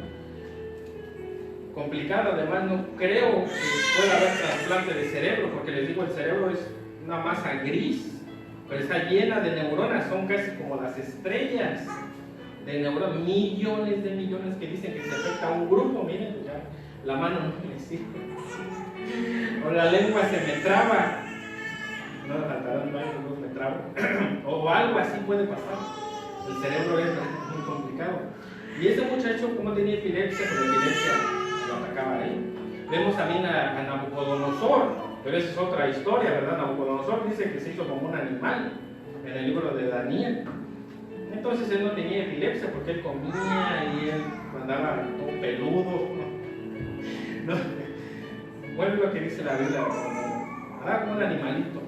complicada. Además, no creo que pueda haber trasplante de cerebro, porque les digo, el cerebro es una masa gris, pero está llena de neuronas, son casi como las estrellas de neuronas, millones de millones que dicen que se afecta a un grupo. Miren, ya, la mano no me sirve, o la lengua se me traba, no me faltarán no me trabo, o algo así puede pasar. El cerebro es muy complicado. Y ese muchacho, como tenía epilepsia, pues la epilepsia lo atacaba ahí. Vemos también a Nabucodonosor, pero esa es otra historia, ¿verdad? Nabucodonosor dice que se hizo como un animal en el libro de Daniel. Entonces él no tenía epilepsia porque él comía y él andaba todo peludo. No. Bueno, es lo que dice la Biblia, andaba como un animalito.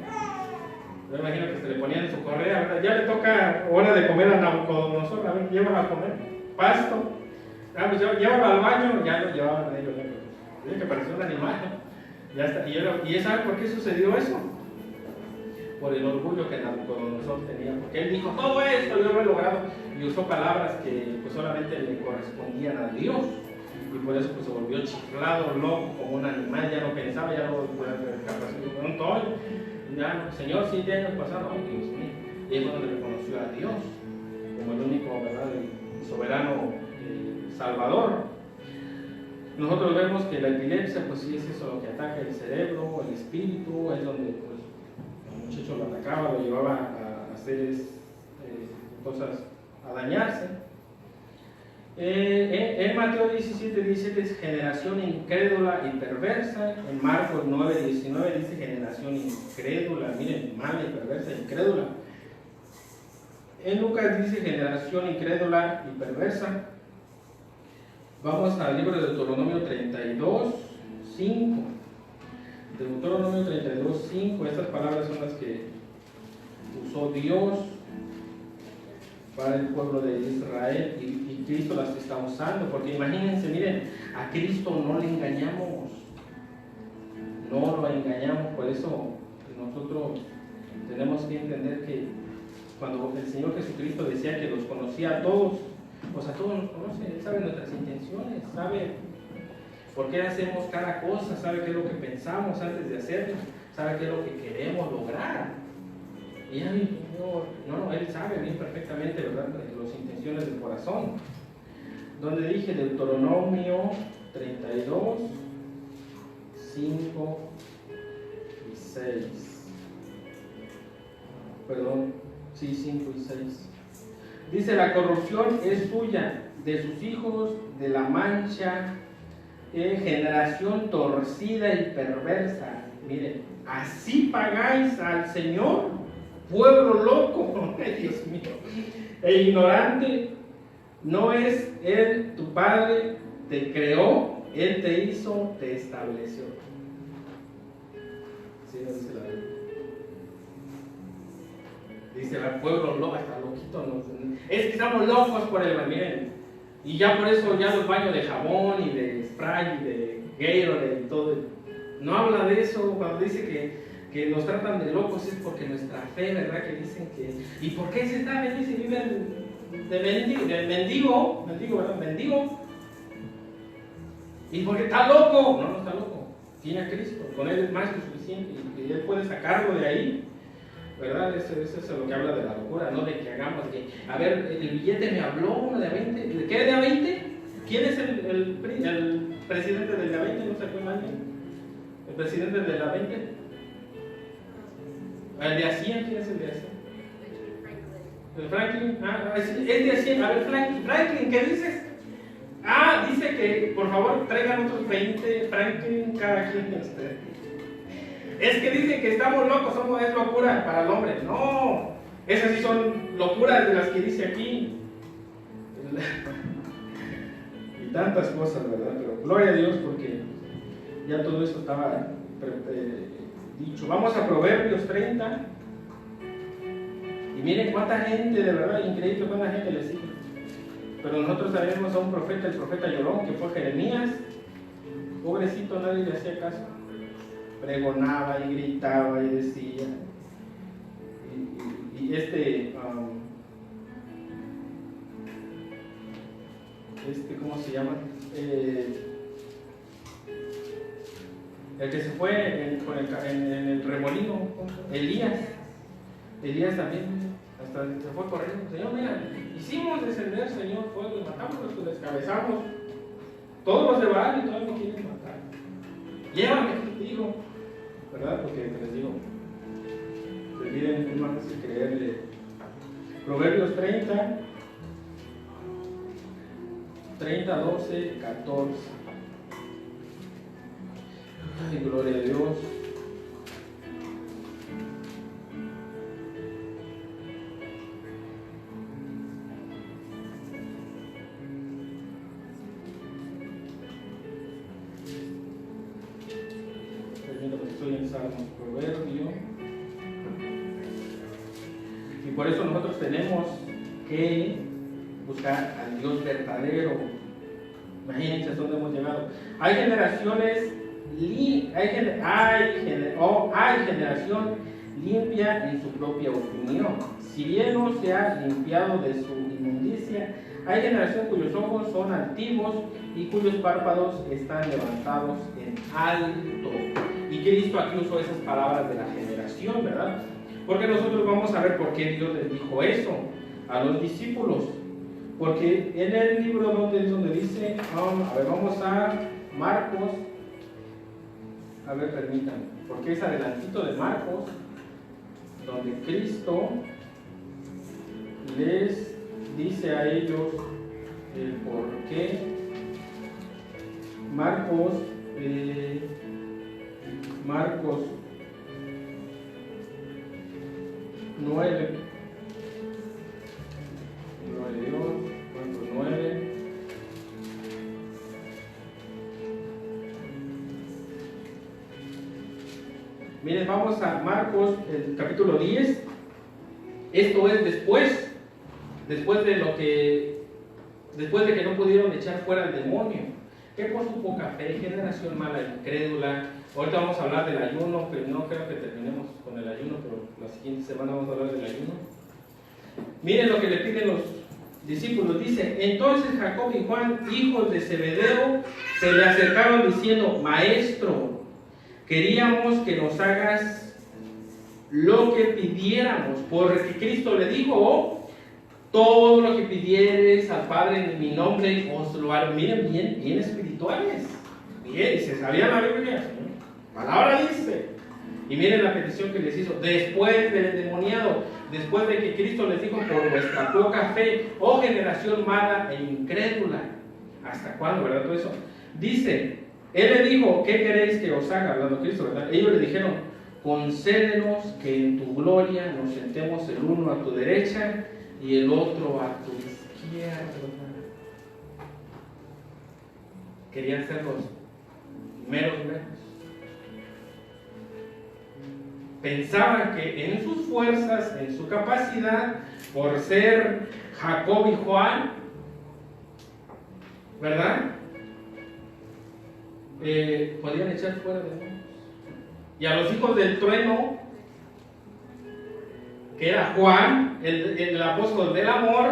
Yo imagino que se le ponían en su correa, ¿verdad? Ya le toca hora de comer a Nabucodonosor, a ver, llévalo a comer pasto. Ah, pues llévalo al baño, ya lo llevaban a ellos. Dice que pareció un animal, ¿no? Ya está. ¿Y sabe por qué sucedió eso? Por el orgullo que Nabucodonosor tenía, porque él dijo, todo esto yo lo he logrado, y usó palabras que pues, solamente le correspondían a Dios, y por eso pues, se volvió chiflado, loco, como un animal, ya no pensaba, ya no capacitó con un toyo, ya no, Señor, 7 años pasaron, oh, Dios mío, y es cuando le reconoció a Dios como el único, ¿verdad?, el soberano Salvador. Nosotros vemos que la epilepsia, pues sí es eso lo que ataca el cerebro, el espíritu, es donde pues, el muchacho lo atacaba, lo llevaba a hacer cosas, a dañarse. En Mateo 17 es generación incrédula y perversa. En Marcos 9:19 dice generación incrédula, miren, mala y perversa, incrédula. En Lucas dice generación incrédula y perversa. Vamos al libro de Deuteronomio 32:5. Deuteronomio 32:5, estas palabras son las que usó Dios para el pueblo de Israel y Cristo las está usando, porque imagínense, miren, a Cristo no le engañamos, por eso nosotros tenemos que entender que cuando el Señor Jesucristo decía que los conocía a todos, pues a todos nos conoce, Él sabe nuestras intenciones, sabe por qué hacemos cada cosa, sabe qué es lo que pensamos antes de hacerlo, sabe qué es lo que queremos lograr. Y Él sabe bien perfectamente, ¿verdad?, las intenciones del corazón. Donde dije Deuteronomio 32, 5 y 6. Perdón, sí, 5 y 6. Dice, la corrupción es suya, de sus hijos, de la mancha, generación torcida y perversa. Miren, así pagáis al Señor, pueblo loco, Dios mío, e ignorante. No es Él tu Padre, te creó, Él te hizo, te estableció. Sí, dice la Biblia. Dice el pueblo loco, hasta loquito. No, es que estamos locos por el mal, miren. Y ya por eso ya los baños de jabón y de spray y de Gatorade y todo. No habla de eso. Cuando dice que nos tratan de locos es porque nuestra fe, ¿verdad? Que dicen que... ¿Y por qué se está vendiendo si viven de mendigo, ¿verdad? Mendigo. ¿Y porque está loco? No está loco. Tiene a Cristo. Con Él es más que suficiente. Y Él puede sacarlo de ahí. ¿Verdad? Eso es lo que habla de la locura, no de que hagamos que, a ver, el billete me habló, uno de A20, ¿de qué de A20? ¿Quién es el presidente del de A20? ¿No se acuerda alguien? ¿El presidente del A20? ¿El de A100? ¿Quién es el de A100? ¿El Franklin? Es de A100, a ver, Franklin, ¿qué dices? Dice que por favor traigan otros 20 Franklin cada quien de ustedes. Es que dicen que estamos locos, es locura para el hombre. No, esas sí son locuras de las que dice aquí. Y tantas cosas, ¿verdad? Pero gloria a Dios porque ya todo eso estaba dicho. Vamos a Proverbios 30. Y miren cuánta gente, de verdad, increíble cuánta gente le sigue. Pero nosotros sabemos a un profeta, el profeta Llorón, que fue Jeremías. Pobrecito, nadie le hacía caso. Pregonaba y gritaba y decía. ¿Cómo se llama? El que se fue en el remolino, Elías también, hasta se fue corriendo. Señor, mira, hicimos descender, Señor, fuego y matamos a los que descabezamos. Todos los de Baal y todos me quieren matar. Llévame contigo, ¿verdad? Porque les digo, se piden, es más fácil creerle. Proverbios 30, 12, 14. Ay, gloria a Dios. Estoy en Salmos, Proverbio. Y por eso nosotros tenemos que buscar al Dios verdadero. Imagínense hasta dónde hemos llegado. Hay generaciones, hay generación limpia en su propia opinión. Si bien no se ha limpiado de su inmundicia, hay generación cuyos ojos son altivos y cuyos párpados están levantados en alto. Y Cristo aquí usó esas palabras de la generación, ¿verdad? Porque nosotros vamos a ver por qué Dios les dijo eso a los discípulos. Porque en el libro donde dice, vamos a Marcos, permítanme, porque es adelantito de Marcos, donde Cristo les dice a ellos el por qué. Marcos 9. Gloria a Dios. Marcos 9. Miren, vamos a Marcos, el capítulo 10. Esto es después de que no pudieron echar fuera el demonio. Que por su poca fe, generación mala e incrédula. Ahorita vamos a hablar del ayuno, pero no creo que terminemos con el ayuno, pero la siguiente semana vamos a hablar del ayuno. Miren lo que le piden los discípulos. Dice: entonces Jacob y Juan, hijos de Zebedeo, se le acercaron diciendo: Maestro, queríamos que nos hagas lo que pidiéramos, porque Cristo le dijo: todo lo que pidieres al Padre en mi nombre os lo haré. Miren, bien espirituales. Bien, y se sabía la Biblia. Palabra dice. Y miren la petición que les hizo después del endemoniado, después de que Cristo les dijo: por vuestra poca fe, oh generación mala e incrédula. ¿Hasta cuándo, verdad? Todo eso. Dice, Él le dijo: ¿qué queréis que os haga? Hablando Cristo, ¿verdad? Ellos le dijeron: concédenos que en tu gloria nos sentemos el uno a tu derecha y el otro a tu izquierda. Querían ser los meros. Pensaban que en sus fuerzas, en su capacidad, por ser Jacob y Juan, ¿verdad? Podían echar fuera demonios. Y a los hijos del trueno, que era Juan, el apóstol del amor,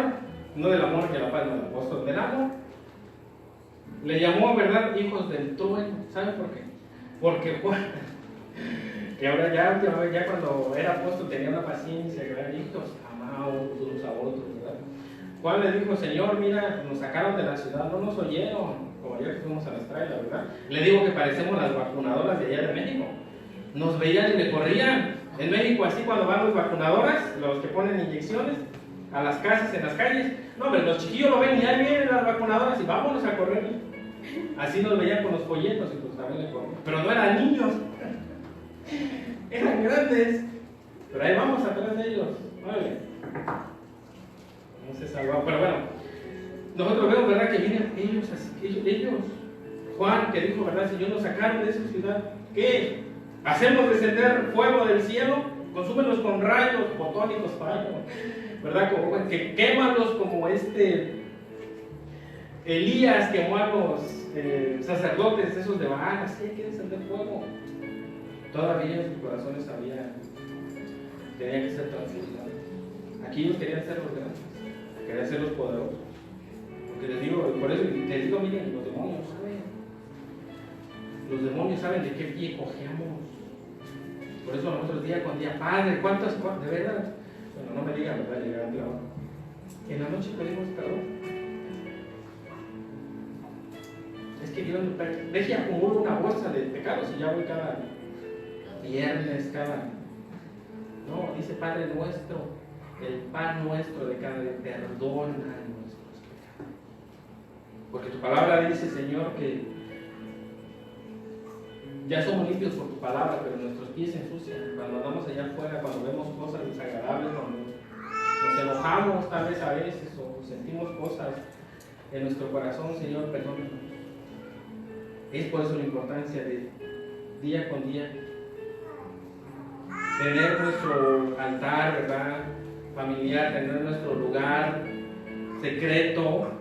no del amor que la paz, no, el apóstol del amor, le llamó, ¿verdad?, hijos del trueno. ¿Saben por qué? Porque Juan, que ahora ya cuando era apóstol tenía una paciencia, ¿verdad? Hijos amados unos a otros, ¿verdad? Juan le dijo: Señor, mira, nos sacaron de la ciudad, no nos oyeron, como ayer que fuimos a la estrella, ¿verdad? Le digo que parecemos las vacunadoras de allá de México. Nos veían y le corrían. En México, así cuando van los vacunadoras, los que ponen inyecciones a las casas, en las calles, no, pero los chiquillos lo ven y ahí vienen las vacunadoras y vámonos a correr. Así nos veían con los folletos y pues también le corrían. Pero no eran niños, eran grandes. Pero ahí vamos atrás de ellos. Vale. No se salvaron. Pero bueno, nosotros vemos, ¿verdad?, que vienen ellos, Juan, que dijo, ¿verdad?, si yo nos sacaron de esa ciudad, ¿qué? Hacemos descender fuego del cielo, consúmenos con rayos fotónicos, ¿verdad? Como, que quémalos como Elías quemó a los sacerdotes esos de Baal. Así hay que descender fuego. Todavía en sus corazones tenían que ser transformados. Aquí ellos querían ser los grandes, querían ser los poderosos. Porque les digo, por eso les digo, miren, los demonios, Los demonios saben de qué pie cojeamos. Por eso nosotros día con día, Padre, ¿cuántas cosas? De verdad. Bueno, no me digan, ¿verdad? Llegar a trabajo. En la noche pedimos perdón. Es que Dios me deje acumular una bolsa de pecados y ya voy cada viernes, cada... No, dice Padre nuestro, el pan nuestro de cada día, perdona nuestros pecados. Porque tu palabra dice, Señor, que ya somos limpios por tu palabra, pero nuestros pies se ensucian. Cuando andamos allá afuera, cuando vemos cosas desagradables, cuando nos enojamos tal vez a veces o sentimos cosas en nuestro corazón, Señor, perdónanos. Es por eso la importancia de día con día tener nuestro altar, ¿verdad? Familiar, tener nuestro lugar secreto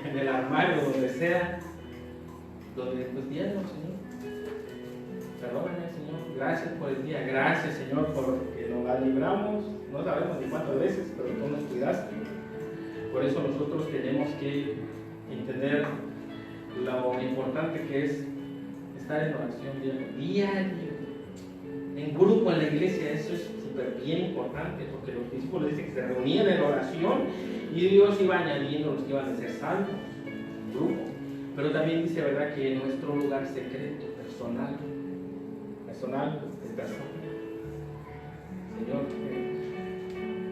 en el armario, donde sea, donde pues diario, Señor, perdóname, Señor, gracias por el día, gracias, Señor, porque nos la libramos, no sabemos ni cuántas veces, pero tú nos cuidaste. Por eso nosotros tenemos que entender lo importante que es estar en oración diario, en grupo en la iglesia. Eso es súper bien importante, porque los discípulos dicen que se reunían en oración y Dios iba añadiendo los que iban a ser salvos, grupo. Pero también dice, ¿verdad?, que en nuestro lugar secreto, personal, Señor,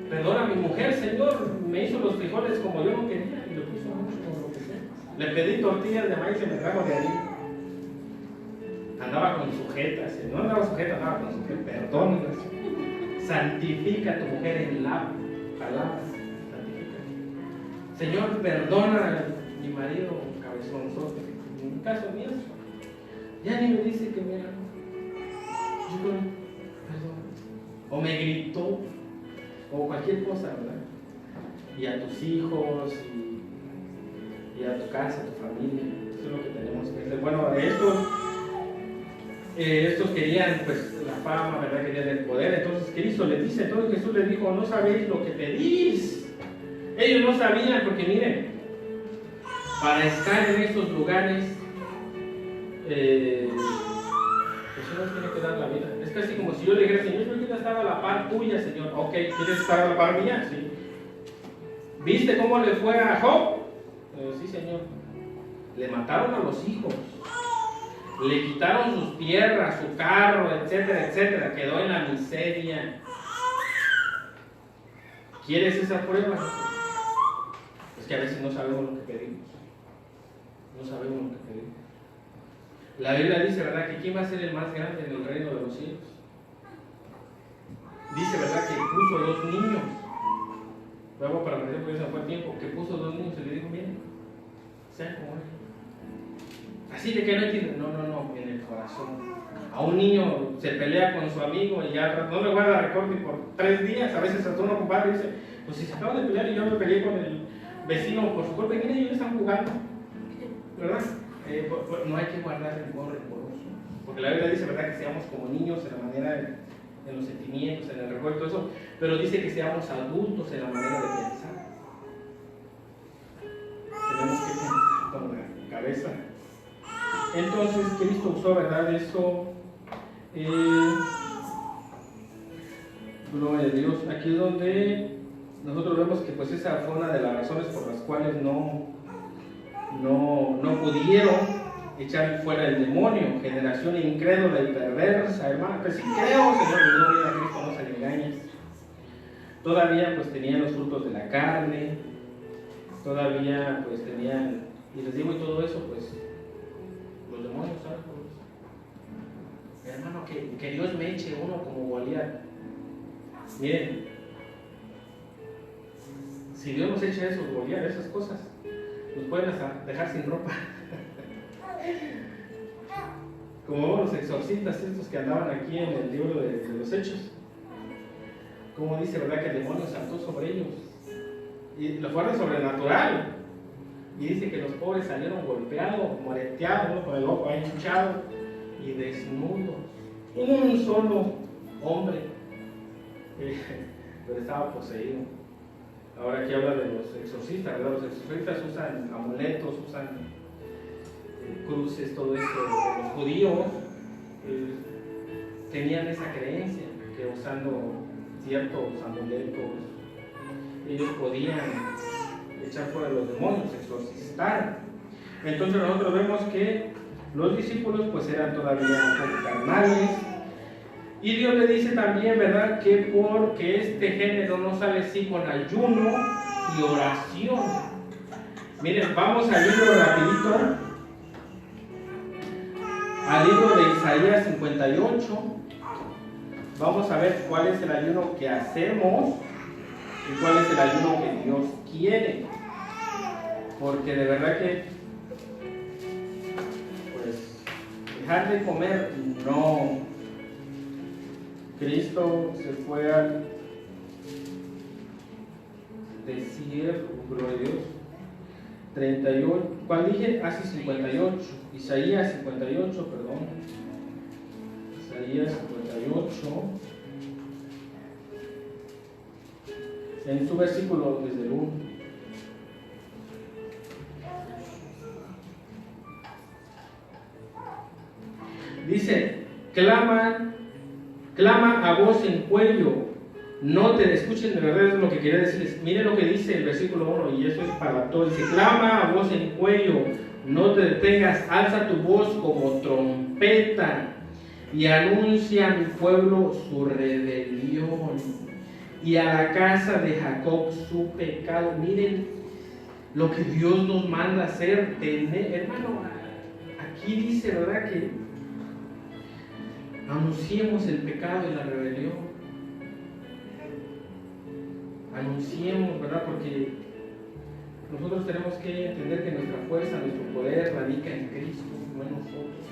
perdona a mi mujer, Señor, me hizo los frijoles como yo no quería y lo puso mucho como lo que sea. Le pedí tortillas de maíz y me trajo de ahí. Andaba con sujetas, no andaba sujeta, andaba con sujetas, perdónalas. Santifica a tu mujer en la palabra, santifica. Señor, perdona a mi marido cabezonzote, en mi caso mío, ya ni me dice que me amo. Yo, perdón. O me gritó, o cualquier cosa, ¿verdad? Y a tus hijos, y a tu casa, a tu familia. Eso es lo que tenemos que hacer. Bueno, estos querían pues la fama, ¿verdad? Querían el poder. Entonces Cristo les dice, entonces Jesús les dijo, no sabéis lo que pedís. Ellos no sabían, porque miren, para estar en estos lugares, pues uno tiene que dar la vida. Es casi como si yo le dijera, Señor, yo quiero estar a la par tuya, Señor. Ok, ¿quieres estar a la par mía? Sí. ¿Viste cómo le fue a Job? Sí, Señor. Le mataron a los hijos, le quitaron sus tierras, su carro, etcétera, etcétera. Quedó en la miseria. ¿Quieres esa prueba? Es que a veces no sabemos lo que pedimos. No sabemos lo que pedimos. La Biblia dice, ¿verdad?, que ¿quién va a ser el más grande en el reino de los cielos? Dice, ¿verdad?, que puso 2 niños. Luego, para meter por eso fue tiempo, que puso 2 niños y le dijo, miren, sean como él. Así de que no entienden. No, en el corazón. A un niño se pelea con su amigo y ya no le guarda recorte por 3 días. A veces hasta uno compadre dice, pues si se acaban de pelear y yo me peleé con el vecino por su culpa, y miren, ellos están jugando, ¿verdad? No hay que guardar rencor rencoroso, porque la Biblia dice, ¿verdad?, que seamos como niños en la manera, en los sentimientos, en el rencor y todo eso, pero dice que seamos adultos en la manera de pensar. Tenemos que pensar con la cabeza. Entonces Cristo usó, ¿verdad?, eso. Gloria a Dios. Aquí es donde nosotros vemos que pues esa fue una de las razones por las cuales no pudieron echar fuera el demonio. Generación incrédula y perversa, hermano. Pues sí creo, Señor, gloria a Cristo, no se le engañes. Todavía pues tenían los frutos de la carne, todavía pues tenían, y les digo, y todo eso pues los demonios, ¿sabes? Hermano, que Dios me eche uno como Goliat. Miren, si Dios nos echa esos Goliat, esas cosas, nos pueden hasta dejar sin ropa. Como los exorcistas estos que andaban aquí en el libro de los Hechos. Como dice, ¿verdad?, que el demonio saltó sobre ellos. Y lo fue sobrenatural. Y dice que los pobres salieron golpeados, moreteados, ¿no?, con el ojo ahí hinchado y desnudos. Un solo hombre, pero estaba poseído. Ahora aquí habla de los exorcistas, ¿verdad? Los exorcistas usan amuletos, usan cruces, todo esto. Los judíos tenían esa creencia que usando ciertos amuletos ellos podían echar fuera los demonios, exorcistar. Entonces nosotros vemos que los discípulos pues eran todavía un poco carnales, y Dios le dice también, ¿verdad?, que porque este género no sale así con ayuno y oración. Miren, vamos al libro rapidito, al libro de Isaías 58. Vamos a ver cuál es el ayuno que hacemos y cuál es el ayuno que Dios quiere. Porque de verdad que, pues, dejar de comer, no. Cristo se fue al desierto, gloria a Dios. 38, ¿cuál dije? Hace 58, Isaías 58, perdón. Isaías 58, en su versículo desde el 1. Dice, clama a voz en cuello, no te escuchen, de verdad es lo que quería decirles. Miren lo que dice el versículo 1, y eso es para todos. Dice, clama a voz en cuello, no te detengas, alza tu voz como trompeta y anuncia a mi pueblo su rebelión y a la casa de Jacob su pecado. Miren lo que Dios nos manda hacer, hermano. Aquí dice, ¿verdad?, que anunciemos el pecado y la rebelión. Anunciemos, ¿verdad?, porque nosotros tenemos que entender que nuestra fuerza, nuestro poder radica en Cristo, no en nosotros.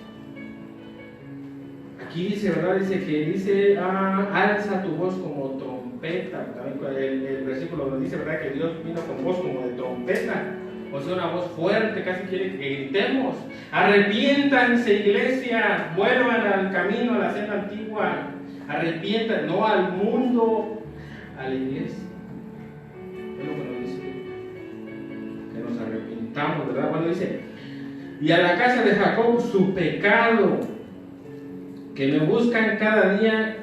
Aquí dice, ¿verdad?, dice, alza tu voz como trompeta. También el versículo nos dice, ¿verdad?, que Dios vino con voz como de trompeta, o sea, una voz fuerte, casi quiere que gritemos. Arrepiéntanse, iglesia, vuelvan al camino, a la senda antigua. Arrepientan, no al mundo, a la iglesia. Es lo que nos dice, que nos arrepintamos, ¿verdad? Bueno, dice, y a la casa de Jacob su pecado, que me buscan cada día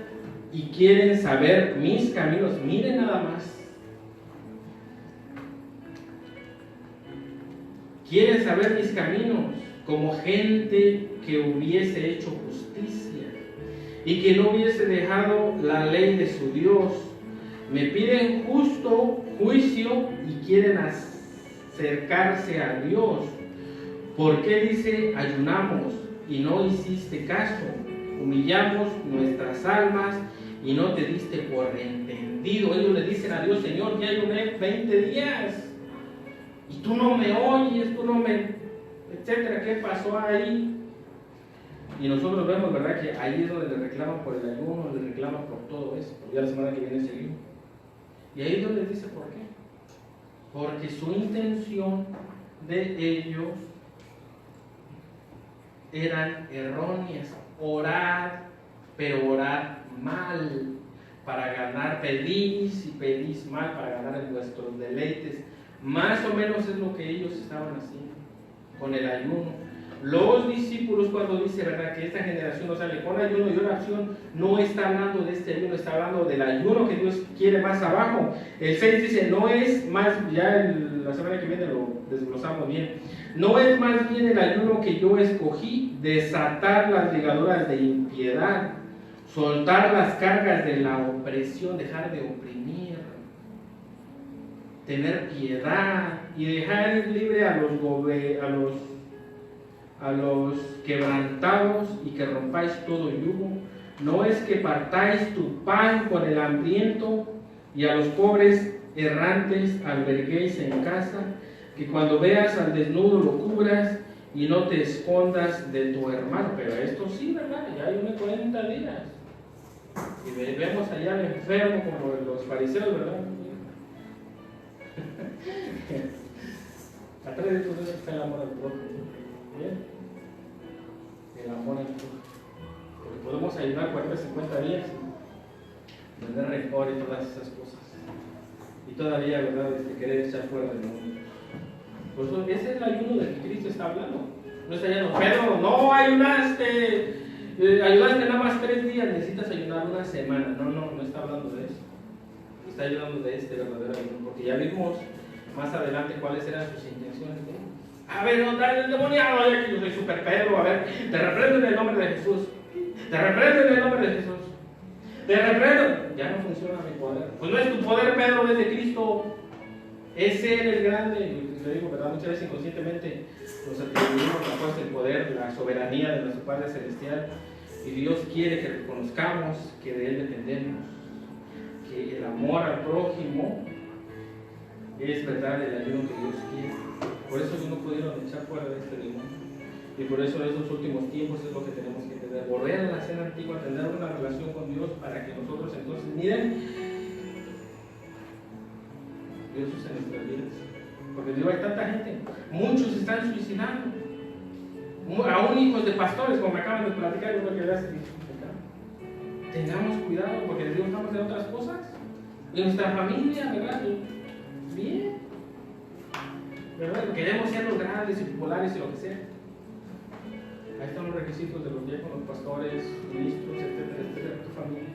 y quieren saber mis caminos. Miren nada más. Quieren saber mis caminos, como gente que hubiese hecho justicia y que no hubiese dejado la ley de su Dios. Me piden justo juicio y quieren acercarse a Dios. ¿Por qué dice ayunamos y no hiciste caso? Humillamos nuestras almas y no te diste por entendido. Ellos le dicen a Dios, Señor, ya ayuné 20 días. Y tú no me oyes, tú no me, etcétera. ¿Qué pasó ahí? Y nosotros vemos, ¿verdad?, que ahí es donde le reclaman por el ayuno, le reclaman por todo eso. Ya la semana que viene seguimos. Y ahí es donde dice por qué. Porque su intención de ellos eran erróneas. Orar, pero orar mal, para ganar. Pedís y pedís mal para ganar en vuestros deleites. Más o menos es lo que ellos estaban haciendo con el ayuno. Los discípulos, cuando dice, ¿verdad?, que esta generación no sale con ayuno y oración, no está hablando de este ayuno, está hablando del ayuno que Dios quiere más abajo. El 6 dice, no es más, ya la semana que viene lo desglosamos bien, no es más bien el ayuno que yo escogí, desatar las ligaduras de impiedad, soltar las cargas de la opresión, dejar de oprimir, tener piedad y dejar libre a los quebrantados y que rompáis todo yugo. No es que partáis tu pan con el hambriento y a los pobres errantes alberguéis en casa, que cuando veas al desnudo lo cubras y no te escondas de tu hermano. Pero esto sí, ¿verdad? Ya hay unos 40 días. Y vemos allá al enfermo como los fariseos, ¿verdad? Atrás de todo eso está el amor al prójimo. ¿Bien? El amor al prójimo. Porque podemos ayudar 40, 50 días y tener rencor y todas esas cosas. Y todavía, ¿verdad?, querer echar fuera del mundo. Por eso, ese es el ayuno del que Cristo está hablando. No está diciendo, Pedro, no ayunaste, ayudaste nada más 3 días, necesitas ayunar una semana. No está hablando de eso. Está ayudando de este verdadero ayuno, porque ya vimos más adelante cuáles eran sus intenciones, ¿no? A ver, no, dale el demoniado, ya que yo soy super Pedro, a ver, te reprendo en el nombre de Jesús. Te reprendo en el nombre de Jesús. Te reprendo. Ya no funciona mi poder. Pues no es tu poder, Pedro, es de Cristo. Es Él el grande. Y te digo, ¿verdad? Muchas veces inconscientemente nos atribuimos la fuerza, el poder, la soberanía de nuestro Padre Celestial. Y Dios quiere que reconozcamos que de Él dependemos. Que el amor al prójimo es verdad el ayuno que Dios quiere. Por eso no pudieron echar fuera de este demonio. Y por eso en estos últimos tiempos es lo que tenemos que tener. Volver a la cena antigua, tener una relación con Dios para que nosotros entonces, miren, Dios usa nuestras vidas. Porque digo, hay tanta gente, muchos se están suicidando. Aún hijos de pastores, como me acaban de platicar, yo creo que ya se dijo. Tengamos cuidado, porque les digo, estamos en otras cosas. Y nuestra familia, ¿verdad? Bien. ¿Verdad? Queremos ser los grandes y populares y lo que sea. Ahí están los requisitos de los diáconos, pastores, ministros, etcétera, tu familia.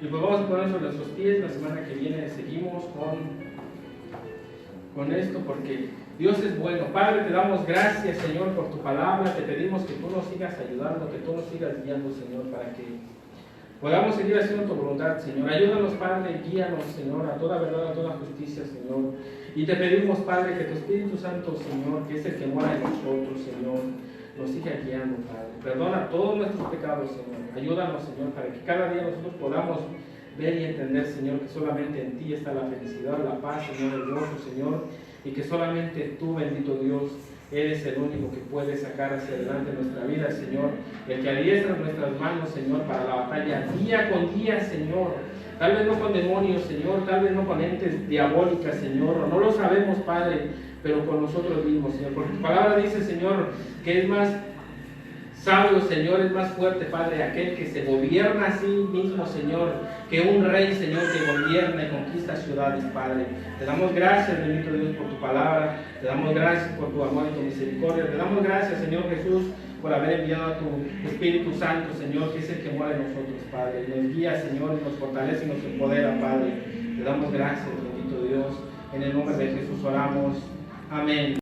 Y pues vamos a poner sobre nuestros pies. La semana que viene seguimos con esto, porque Dios es bueno. Padre, te damos gracias, Señor, por tu palabra. Te pedimos que tú nos sigas ayudando, que tú nos sigas guiando, Señor, para que podamos seguir haciendo tu voluntad, Señor. Ayúdanos, Padre, guíanos, Señor, a toda verdad, a toda justicia, Señor. Y te pedimos, Padre, que tu Espíritu Santo, Señor, que es el que mora en nosotros, Señor, nos siga guiando, Padre. Perdona todos nuestros pecados, Señor. Ayúdanos, Señor, para que cada día nosotros podamos ver y entender, Señor, que solamente en ti está la felicidad, la paz, Señor, el gozo, Señor, y que solamente tú, bendito Dios, eres el único que puede sacar hacia adelante nuestra vida, Señor. El que adiestra nuestras manos, Señor, para la batalla día con día, Señor. Tal vez no con demonios, Señor, tal vez no con entes diabólicas, Señor, o no lo sabemos, Padre, pero con nosotros mismos, Señor. Porque tu palabra dice, Señor, que es más sabio, Señor, es más fuerte, Padre, aquel que se gobierna a sí mismo, Señor, que un rey, Señor, que gobierna y conquista ciudades, Padre. Te damos gracias, bendito Dios, por tu palabra. Te damos gracias por tu amor y tu misericordia. Te damos gracias, Señor Jesús, por haber enviado a tu Espíritu Santo, Señor, que es el que mora en nosotros, Padre. Y nos guía, Señor, y nos fortalece y nos empodera, Padre. Te damos gracias, bendito Dios. En el nombre de Jesús oramos. Amén.